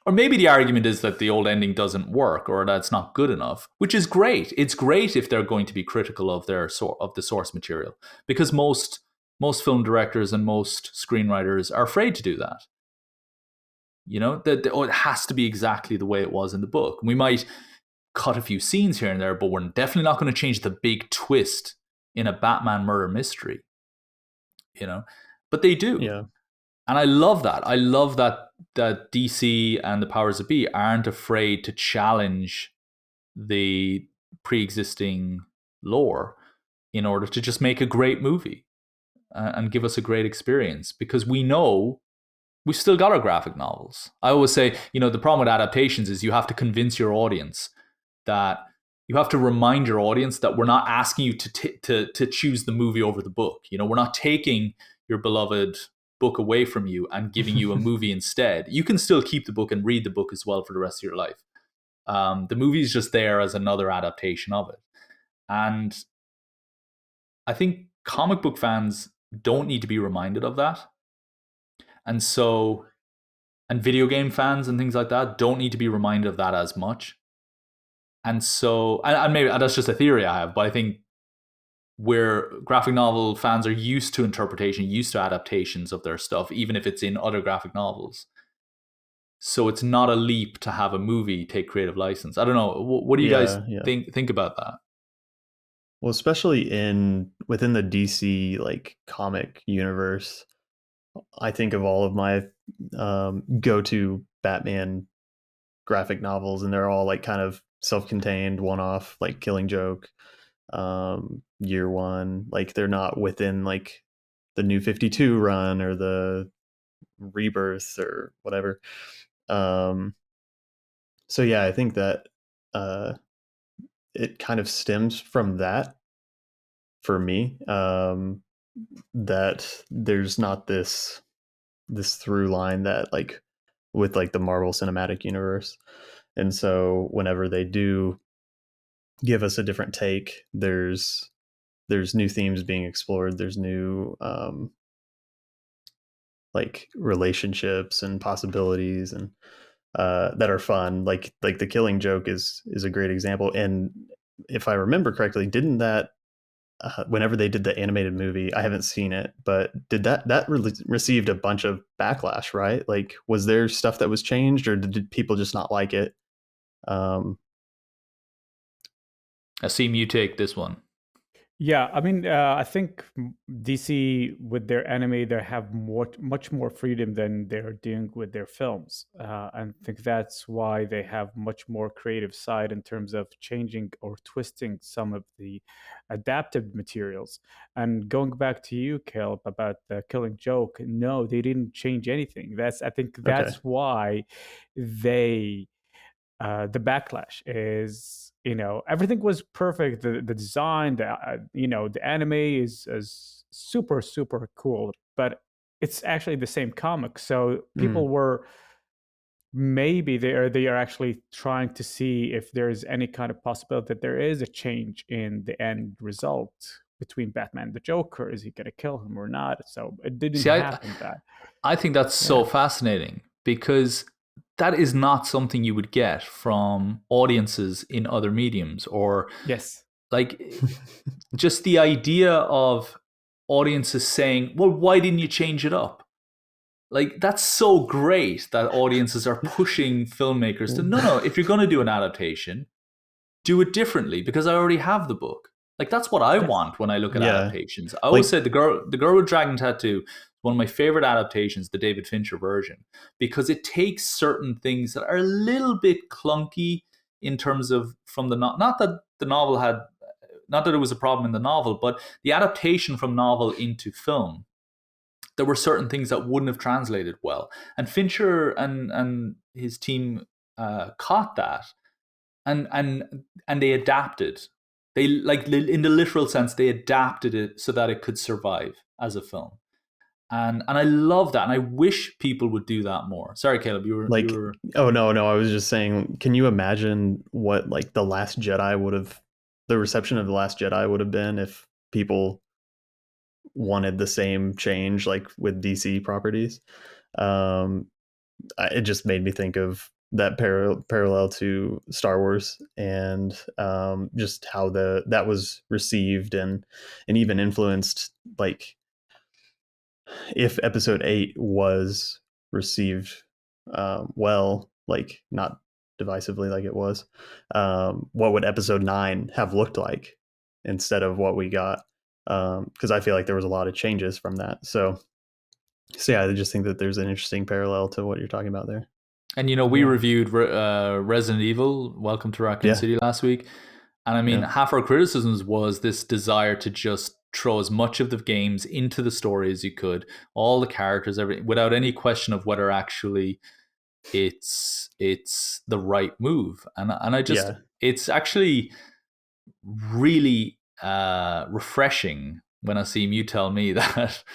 Or maybe the argument is that the old ending doesn't work, or that it's not good enough, which is great. It's great if they're going to be critical of the source material, because most film directors and most screenwriters are afraid to do that. That it has to be exactly the way it was in the book. We might cut a few scenes here and there, but we're definitely not going to change the big twist in a Batman murder mystery. But they do. Yeah. And I love that. I love that DC and the powers that be aren't afraid to challenge the pre-existing lore in order to just make a great movie and give us a great experience, because we know we've still got our graphic novels. I always say, the problem with adaptations is you have to convince your audience that you have to remind your audience that we're not asking you to choose the movie over the book. We're not taking your beloved book away from you and giving you a movie instead. You can still keep the book and read the book as well for the rest of your life. The movie is just there as another adaptation of it. And I think comic book fans don't need to be reminded of that. And video game fans and things like that don't need to be reminded of that as much. And so, and maybe that's just a theory I have, but I think where graphic novel fans are used to interpretation, used to adaptations of their stuff, even if it's in other graphic novels. So it's not a leap to have a movie take creative license. I don't know. What do you guys think about that? Well, especially within the DC comic universe, I think of all of my go-to Batman graphic novels, and they're all kind of self-contained, one-off, like Killing Joke, Year One. They're not within the New 52 run or the Rebirth or whatever. So yeah, I think that it kind of stems from that for me, that there's not this through line that with the Marvel Cinematic Universe. And so whenever they do give us a different take, there's new themes being explored, there's new relationships and possibilities, and that are fun. Like the Killing Joke is a great example. And if I remember correctly, didn't that whenever they did the animated movie, I haven't seen it, but did that received a bunch of backlash, right? Was there stuff that was changed, or did people just not like it? Asim, you take this one. Yeah, I mean, I think DC with their anime, they have much more freedom than they're doing with their films. And I think that's why they have much more creative side in terms of changing or twisting some of the adapted materials. And going back to you, Caleb, about the Killing Joke, no, they didn't change anything. I think that's why they the backlash is, everything was perfect. The design, the anime is super super cool, but it's actually the same comic. So people were maybe they are actually trying to see if there's any kind of possibility that there is a change in the end result between Batman and the Joker. Is he going to kill him or not? So it didn't See, happen. That I think that's so yeah, fascinating because that is not something you would get from audiences in other mediums, or yes, like just the idea of audiences saying, well, why didn't you change it up? Like, that's so great that audiences are pushing filmmakers to, no, if you're going to do an adaptation, do it differently because I already have the book. Like, that's what I yes, want when I look at Yeah. adaptations. I always Like, said the girl with dragon tattoo, one of my favorite adaptations, the David Fincher version, because it takes certain things that are a little bit clunky in terms of from the not that the novel had, not that it was a problem in the novel, but the adaptation from novel into film, there were certain things that wouldn't have translated well, and Fincher and his team caught that, and they adapted. They, like, in the literal sense, they adapted it so that it could survive as a film, and I love that, and I wish people would do that more. Sorry, Caleb, you like, were. oh no, I was just saying, can you imagine what like the reception of the Last Jedi would have been if people wanted the same change like with DC properties? Um, it just made me think of that parallel to Star Wars, and just how that was received, and even influenced, like, if Episode 8 was received well, like not divisively like it was, what would Episode 9 have looked like instead of what we got? Because I feel like there was a lot of changes from that. So yeah, I just think that there's an interesting parallel to what you're talking about there. And we yeah, reviewed Resident Evil: Welcome to Raccoon Yeah, City last week, and I mean, yeah, half our criticisms was this desire to just throw as much of the games into the story as you could, all the characters, everything, without any question of whether actually it's the right move. And I just, yeah. it's actually really refreshing when Asim, you tell me that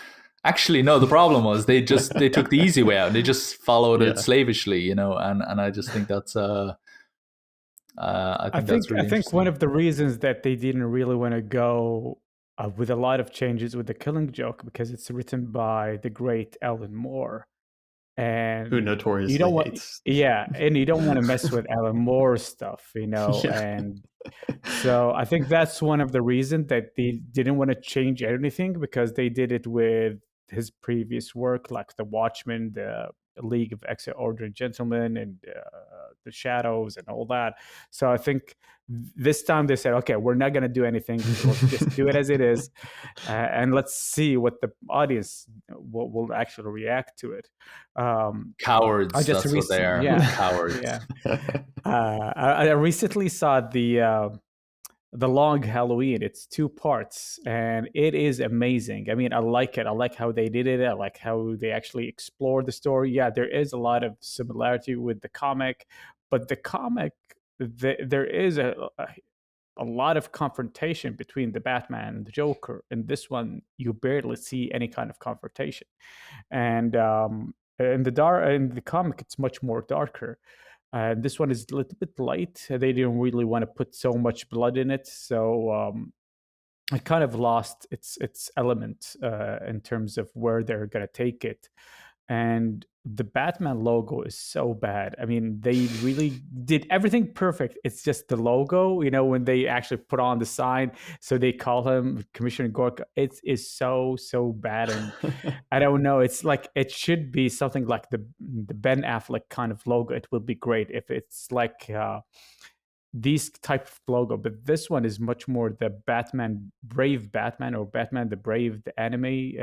actually no, the problem was they took the easy way out and they just followed it Yeah. slavishly, and I just think that's I I think that's think I really think one interesting. of the reasons that they didn't really want to go with a lot of changes with the Killing Joke, because it's written by the great Alan Moore, Who and you notoriously don't want, hates. yeah, and you don't want to mess with Alan Moore stuff, Yeah. and so I think that's one of the reasons that they didn't want to change anything, because they did it with his previous work, like The Watchmen, the League of Extraordinary Gentlemen, and The Shadows, and all that. So I think this time they said, okay, we're not going to do anything. Let's just do it as it is, and let's see what the audience will actually react to it. I Cowards, just that's what they recently, are. yeah, yeah. Cowards. I recently saw the Long Halloween. It's 2 parts, and it is amazing. I mean, I like it. I like how they did it. I like how they actually explored the story. Yeah, there is a lot of similarity with the comic, but the comic, there is a lot of confrontation between the Batman and the Joker. In this one, you barely see any kind of confrontation, and in the comic, it's much more darker. This one is a little bit light. They didn't really want to put so much blood in it, so it kind of lost its element in terms of where they're gonna take it. And the Batman logo is so bad. I mean, they really did everything perfect. It's just the logo, when they actually put on the sign, so they call him Commissioner Gorka. It is so bad, and I don't know. It's like it should be something like the Ben Affleck kind of logo. It would be great if it's like these type of logo, but this one is much more the Batman, Brave Batman, or Batman the Brave, the anime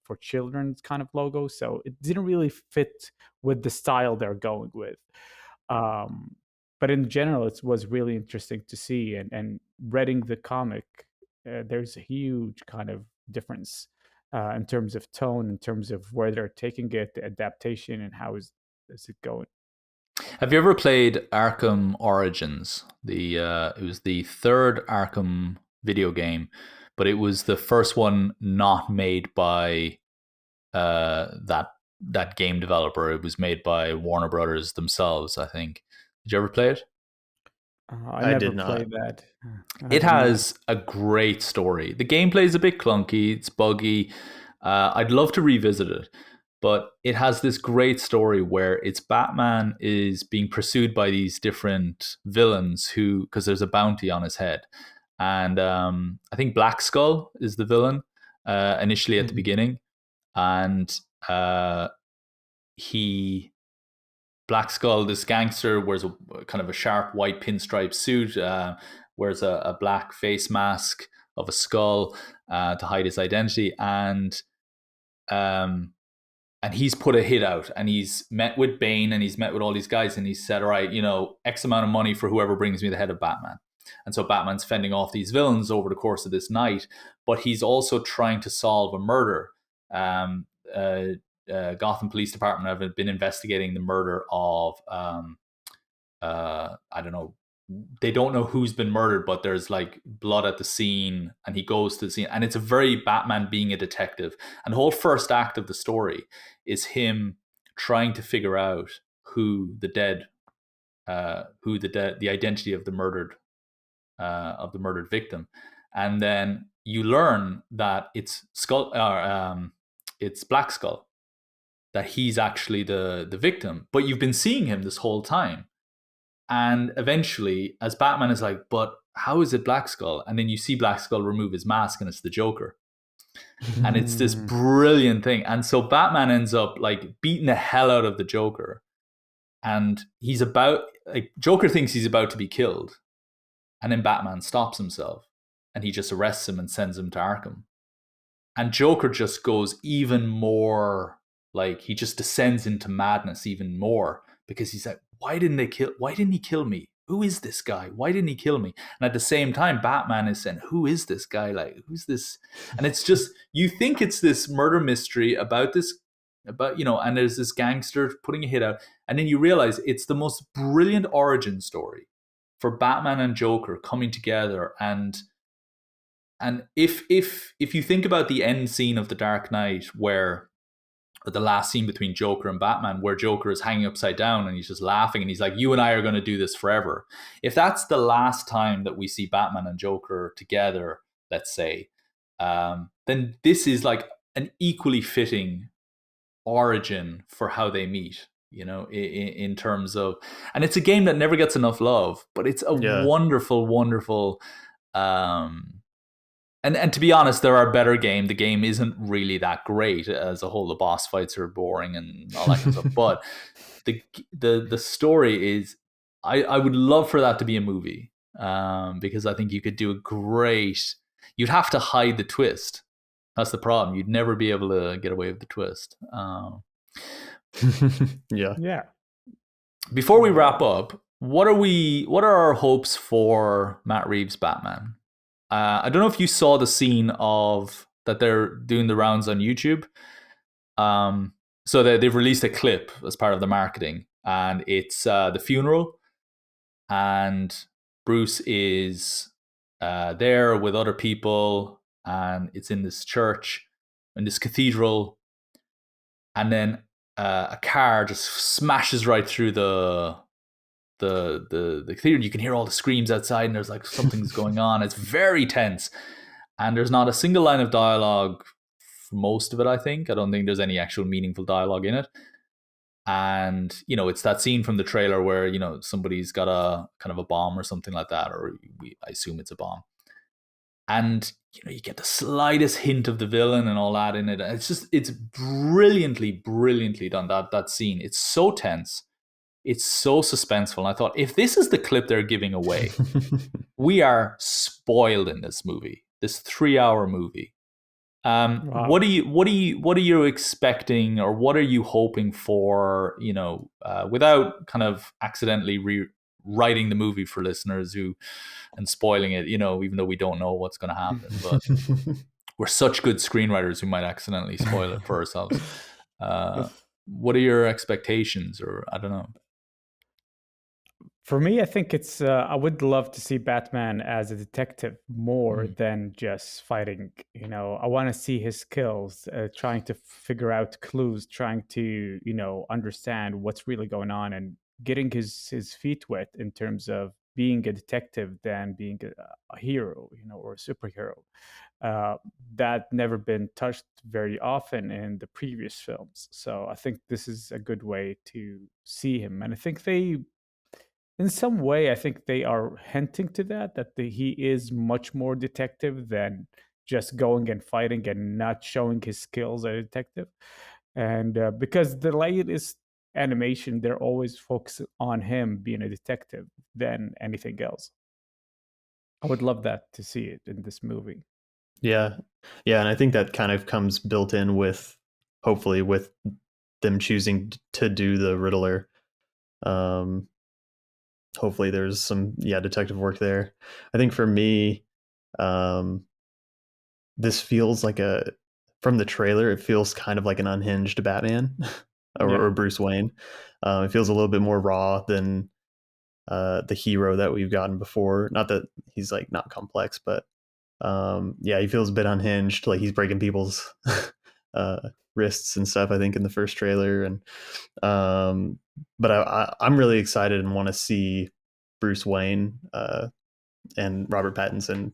for children's kind of logo. So it didn't really fit with the style they're going with. Um, but in general, it was really interesting to see, and reading the comic, there's a huge kind of difference in terms of tone, in terms of where they're taking it, the adaptation, and how is it going. Have you ever played Arkham Origins? It was the third Arkham video game, but it was the first one not made by that that game developer. It was made by Warner Brothers themselves, I think. Did you ever play it? I I never did not. played that. I It have not. has a great story. The gameplay is a bit clunky, it's buggy. I'd love to revisit it, but it has this great story where it's Batman is being pursued by these different villains who, because there's a bounty on his head. And I think Black Skull is the villain initially at the Mhm. beginning. And he Black Skull, this gangster, wears a kind of a sharp white pinstripe suit, wears a black face mask of a skull to hide his identity, um, and he's put a hit out, and he's met with Bane, and he's met with all these guys, and he said, "All right, X amount of money for whoever brings me the head of Batman." And so Batman's fending off these villains over the course of this night, but he's also trying to solve a murder. Um, Gotham Police Department have been investigating the murder of I don't know. They don't know who's been murdered, but there's like blood at the scene, and he goes to the scene, and it's a very Batman being a detective. And the whole first act of the story is him trying to figure out the identity of the murdered victim, and then you learn that it's Black Skull, that he's actually the victim, but you've been seeing him this whole time. And eventually, as Batman is like, but how is it Black Skull? And then you see Black Skull remove his mask, and it's the Joker. And it's this Mm. brilliant thing. And so Batman ends up like beating the hell out of the Joker. And Joker thinks he's about to be killed. And then Batman stops himself, and he just arrests him and sends him to Arkham. And Joker just goes even more, like, he just descends into madness even more, because he's like, why didn't he kill me? Who is this guy? Why didn't he kill me? And at the same time, Batman is saying, who is this guy? Like, who's this? And it's just, you think it's this murder mystery about and there's this gangster putting a hit out. And then you realize it's the most brilliant origin story for Batman and Joker coming together. And if you think about the end scene of The Dark Knight, where the last scene between Joker and Batman, where Joker is hanging upside down and he's just laughing, and he's like, you and I are going to do this forever. If that's the last time that we see Batman and Joker together, let's say, then this is like an equally fitting origin for how they meet, in terms of, and it's a game that never gets enough love, but it's a Yeah. wonderful, wonderful, and to be honest, there are better games. The game isn't really that great as a whole. The boss fights are boring and all that kind of stuff. But the story is, I would love for that to be a movie, because I think you could do a great. You'd have to hide the twist. That's the problem. You'd never be able to get away with the twist. Yeah. Yeah. Before we wrap up, what are our hopes for Matt Reeves' Batman? I don't know if you saw the scene of that they're doing the rounds on YouTube. So they've released a clip as part of the marketing, and it's the funeral, and Bruce is there with other people, and it's in this church, in this cathedral, and then a car just smashes right through the cathedral. You can hear all the screams outside, and there's like something's going on. It's very tense, and there's not a single line of dialogue for most of it. I don't think there's any actual meaningful dialogue in it. And it's that scene from the trailer where somebody's got a kind of a bomb or something like that, or I assume it's a bomb, and you get the slightest hint of the villain and all that in it. It's brilliantly done. That scene, it's so tense. It's so suspenseful. And I thought, if this is the clip they're giving away, we are spoiled in this movie, this 3-hour movie. Wow. What are you expecting, or what are you hoping for? Without kind of accidentally rewriting the movie for listeners and spoiling it. Even though we don't know what's going to happen, but we're such good screenwriters who might accidentally spoil it for ourselves. What are your expectations, or I don't know? For me, I think it's. I would love to see Batman as a detective more Mm. than just fighting. I want to see his skills, trying to figure out clues, trying to understand what's really going on, and getting his feet wet in terms of being a detective than being a hero, or a superhero. Uh, that never been touched very often in the previous films. So I think this is a good way to see him, and I think they in some way, I think they are hinting to that he is much more detective than just going and fighting and not showing his skills as a detective. And because the latest animation, they're always focused on him being a detective than anything else. I would love that to see it in this movie. Yeah. Yeah, and I think that kind of comes built in with, hopefully, with them choosing to do the Riddler. Um, hopefully there's some, detective work there. I think for me, um, this feels like from the trailer, it feels kind of like an unhinged Batman Yeah, or Bruce Wayne. It feels a little bit more raw than the hero that we've gotten before. Not that he's like not complex, but he feels a bit unhinged. Like he's breaking people's uh, wrists and stuff. I think in the first trailer, and but I'm really excited and want to see Bruce Wayne and Robert Pattinson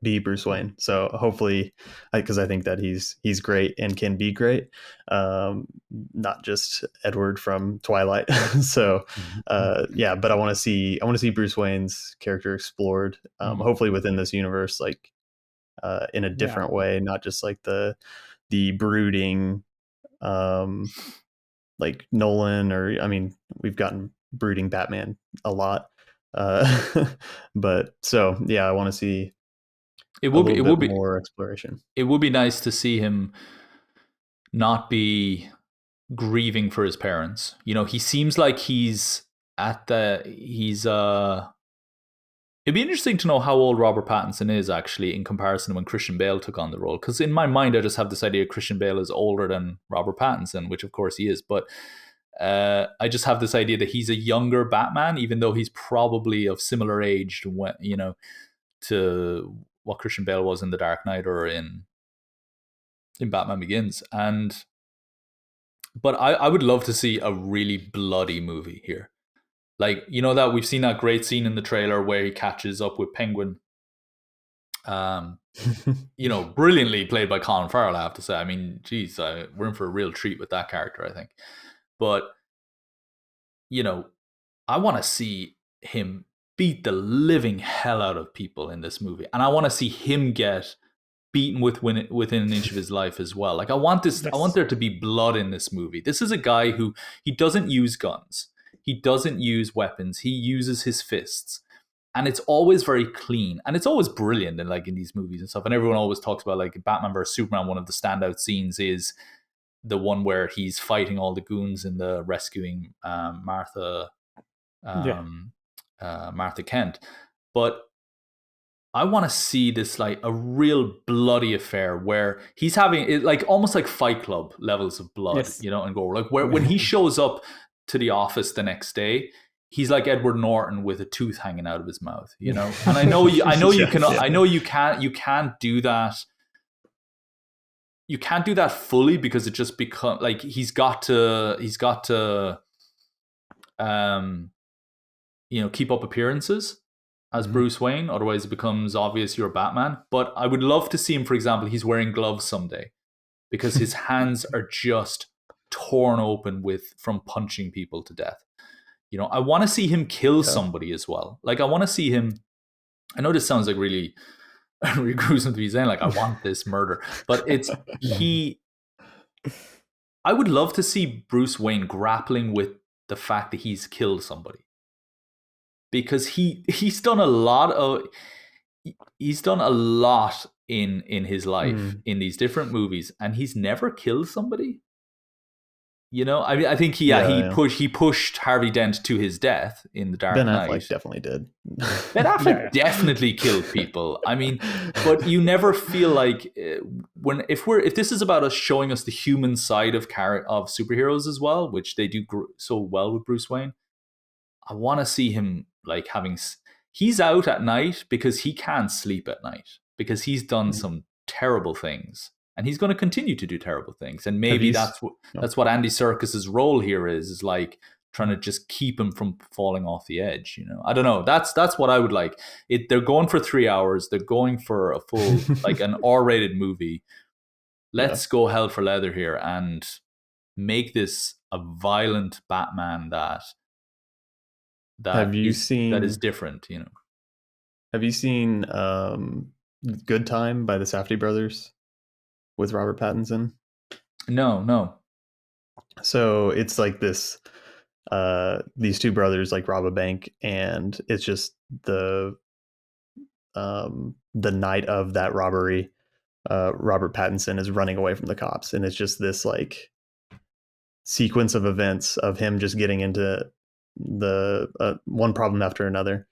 be Bruce Wayne. So hopefully, because I think that he's great and can be great, not just Edward from Twilight. So but I want to see Bruce Wayne's character explored, Mm. hopefully within this universe, like in a yeah, different way, not just like the brooding, um, like Nolan, or I mean, we've gotten brooding Batman a lot. But so yeah, I want to see It a would be little it bit would be more exploration. it would be nice to see him not be grieving for his parents. He seems like he's it'd be interesting to know how old Robert Pattinson is actually in comparison to when Christian Bale took on the role. Because in my mind, I just have this idea Christian Bale is older than Robert Pattinson, which of course he is. But I just have this idea that he's a younger Batman, even though he's probably of similar age to to what Christian Bale was in The Dark Knight or in Batman Begins. But I would love to see a really bloody movie here. Like, that we've seen that great scene in the trailer where he catches up with Penguin. Um, brilliantly played by Colin Farrell, I have to say. I mean, geez, we're in for a real treat with that character, I think. But, I want to see him beat the living hell out of people in this movie. And I want to see him get beaten within an inch of his life as well. Like, I want yes, there to be blood in this movie. This is a guy who, he doesn't use guns. He doesn't use weapons. He uses his fists. And it's always very clean, and it's always brilliant in these movies and stuff. And everyone always talks about like Batman vs Superman. One of the standout scenes is the one where he's fighting all the goons in the rescuing yeah, um, Martha Kent. But I want to see this like a real bloody affair where he's having it like almost like Fight Club levels of blood, yes, and gore. Like where when he shows up to the office the next day, he's like Edward Norton with a tooth hanging out of his mouth, And I know you Yeah, can, yeah. I know you can't do that. You can't do that fully because it just becomes like he's got to, um, keep up appearances as Mhm. Bruce Wayne. Otherwise, it becomes obvious you're Batman. But I would love to see him, for example, he's wearing gloves someday because his hands are just torn open from punching people to death. I want to see him kill Yeah. somebody as well. Like I want to see him. I know this sounds like really, really gruesome to be saying. Like I want this murder, but it's he. I would love to see Bruce Wayne grappling with the fact that he's killed somebody because he's done a lot in his life Mm. in these different movies, and he's never killed somebody. I mean, I think Yeah, yeah. he pushed Harvey Dent to his death in The Ben Dark Affleck Knight. definitely did. Ben Affleck Yeah, definitely killed people. I mean, but you never feel like if this is about us showing us the human side of superheroes as well, which they do so well with Bruce Wayne. I want to see him like he's out at night because he can't sleep at night because he's done Mhm. some terrible things and he's going to continue to do terrible things. And Have maybe you? that's what Andy Serkis's role here is like trying to just keep him from falling off the edge. I don't know. That's what I would like. They're going for 3 hours. They're going for a full like an R-rated movie. Yeah. Let's go hell for leather here and make this a violent Batman Have you that is seen? different. Have you seen Good Time by the Safdie brothers with Robert Pattinson? No, no. So it's like this. These two brothers like rob a bank, and it's just the night of that robbery. Robert Pattinson is running away from the cops, and it's just this like sequence of events of him just getting into the one problem after another.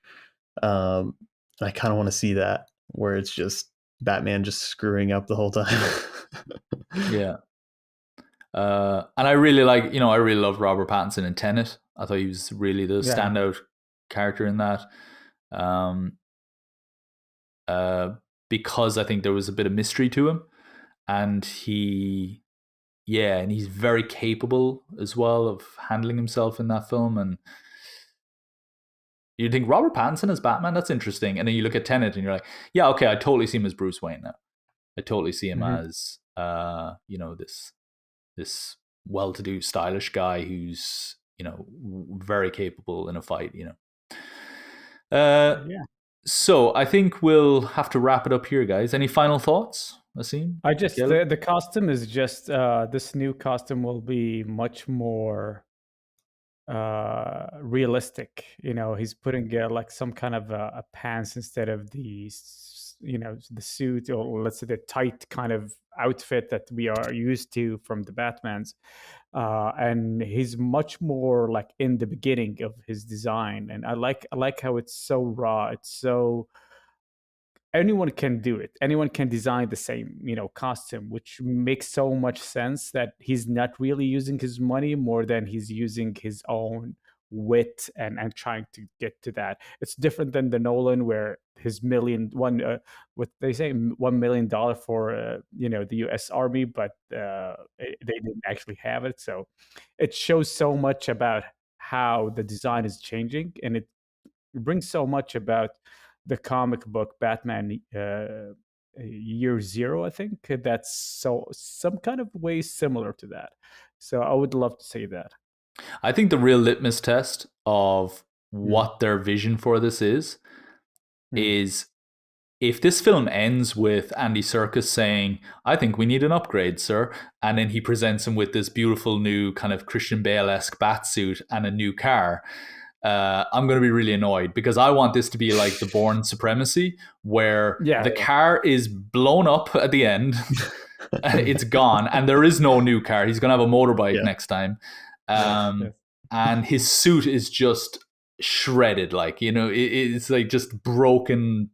I kind of want to see that where it's just Batman just screwing up the whole time. Yeah. And I really I really loved Robert Pattinson in Tenet. I thought he was really the Yeah. standout character in that. Um, because I think there was a bit of mystery to him, and and he's very capable as well of handling himself in that film. And you think Robert Pattinson as Batman, that's interesting. And then you look at Tenet and you're like, yeah, okay, I totally see him as Bruce Wayne now. I totally see him Mhm. as this well-to-do, stylish guy who's very capable in a fight. Uh, Yeah. so I think we'll have to wrap it up here, guys. Any final thoughts, Asim? I just Caleb? the costume is just this new costume will be much more realistic. He's putting like some kind of a pants instead of the suit, or let's say the tight kind of outfit that we are used to from the Batmans. And he's much more like in the beginning of his design, and I like how it's so raw. It's so anyone can do it. Anyone can design the same, costume, which makes so much sense that he's not really using his money more than he's using his own wit and trying to get to that. It's different than the Nolan where his what they say $1 million for the U.S. Army, but they didn't actually have it. So it shows so much about how the design is changing, and it brings so much about the comic book Batman Year Zero. I think that's some kind of way similar to that. So I would love to say that. I think the real litmus test of Mm. what their vision for this Mm. is if this film ends with Andy Serkis saying, I think we need an upgrade, sir, and then he presents him with this beautiful new kind of Christian Bale-esque bat suit and a new car, I'm going to be really annoyed because I want this to be like the Bourne Supremacy, where Yeah, the car is blown up at the end, it's gone, and there is no new car. He's going to have a motorbike Yeah. next time. yes, yes. And his suit is just shredded, like it's like just broken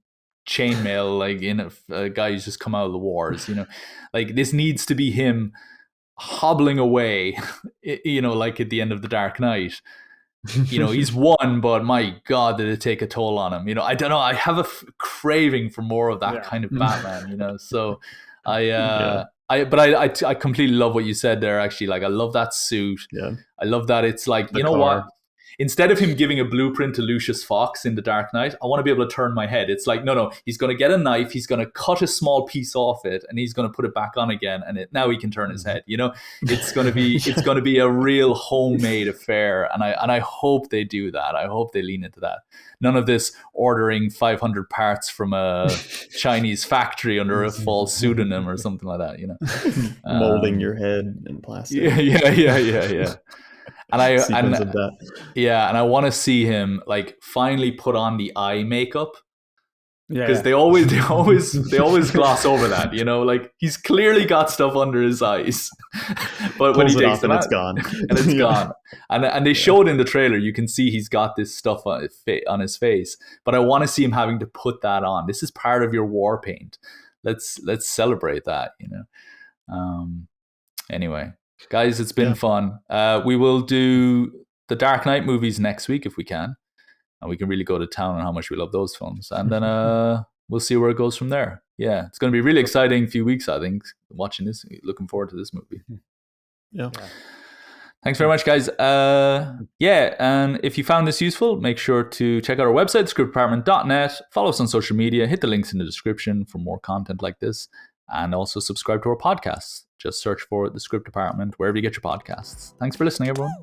chainmail, like in a guy who's just come out of the wars. Like this needs to be him hobbling away, like at the end of the Dark Knight. He's won, but my God, did it take a toll on him? I don't know. I have a craving for more of that Yeah. kind of Batman. So I, Yeah. I completely love what you said there. Actually, like I love that suit. Yeah. I love that it's like The what? car. Instead of him giving a blueprint to Lucius Fox in The Dark Knight, I want to be able to turn my head. It's like, no, he's going to get a knife, he's going to cut a small piece off it, and he's going to put it back on again, and now he can turn his head. It's going to be a real homemade affair, and I hope they do that. I hope they lean into that. None of this ordering 500 parts from a Chinese factory under a false pseudonym or something like that. Molding your head in plastic. Yeah. And Sequence of that. Yeah, and I want to see him like finally put on the eye makeup because Yeah. they always gloss over that. Like he's clearly got stuff under his eyes, but when he Pulls it takes off them and out, it's gone. and it's Yeah. gone. And they showed in the trailer, you can see he's got this stuff on his face. But I want to see him having to put that on. This is part of your war paint. Let's celebrate that. Anyway, guys, it's been Yeah. fun. We will do the Dark Knight movies next week if we can. and we can really go to town on how much we love those films. And then we'll see where it goes from there. Yeah, it's going to be a really exciting few weeks, I think, watching this. Looking forward to this movie. Yeah. Thanks very much, guys. And if you found this useful, make sure to check out our website, scriptdepartment.net. Follow us on social media. Hit the links in the description for more content like this. And also subscribe to our podcasts. Just search for The Script Department wherever you get your podcasts. Thanks for listening, everyone.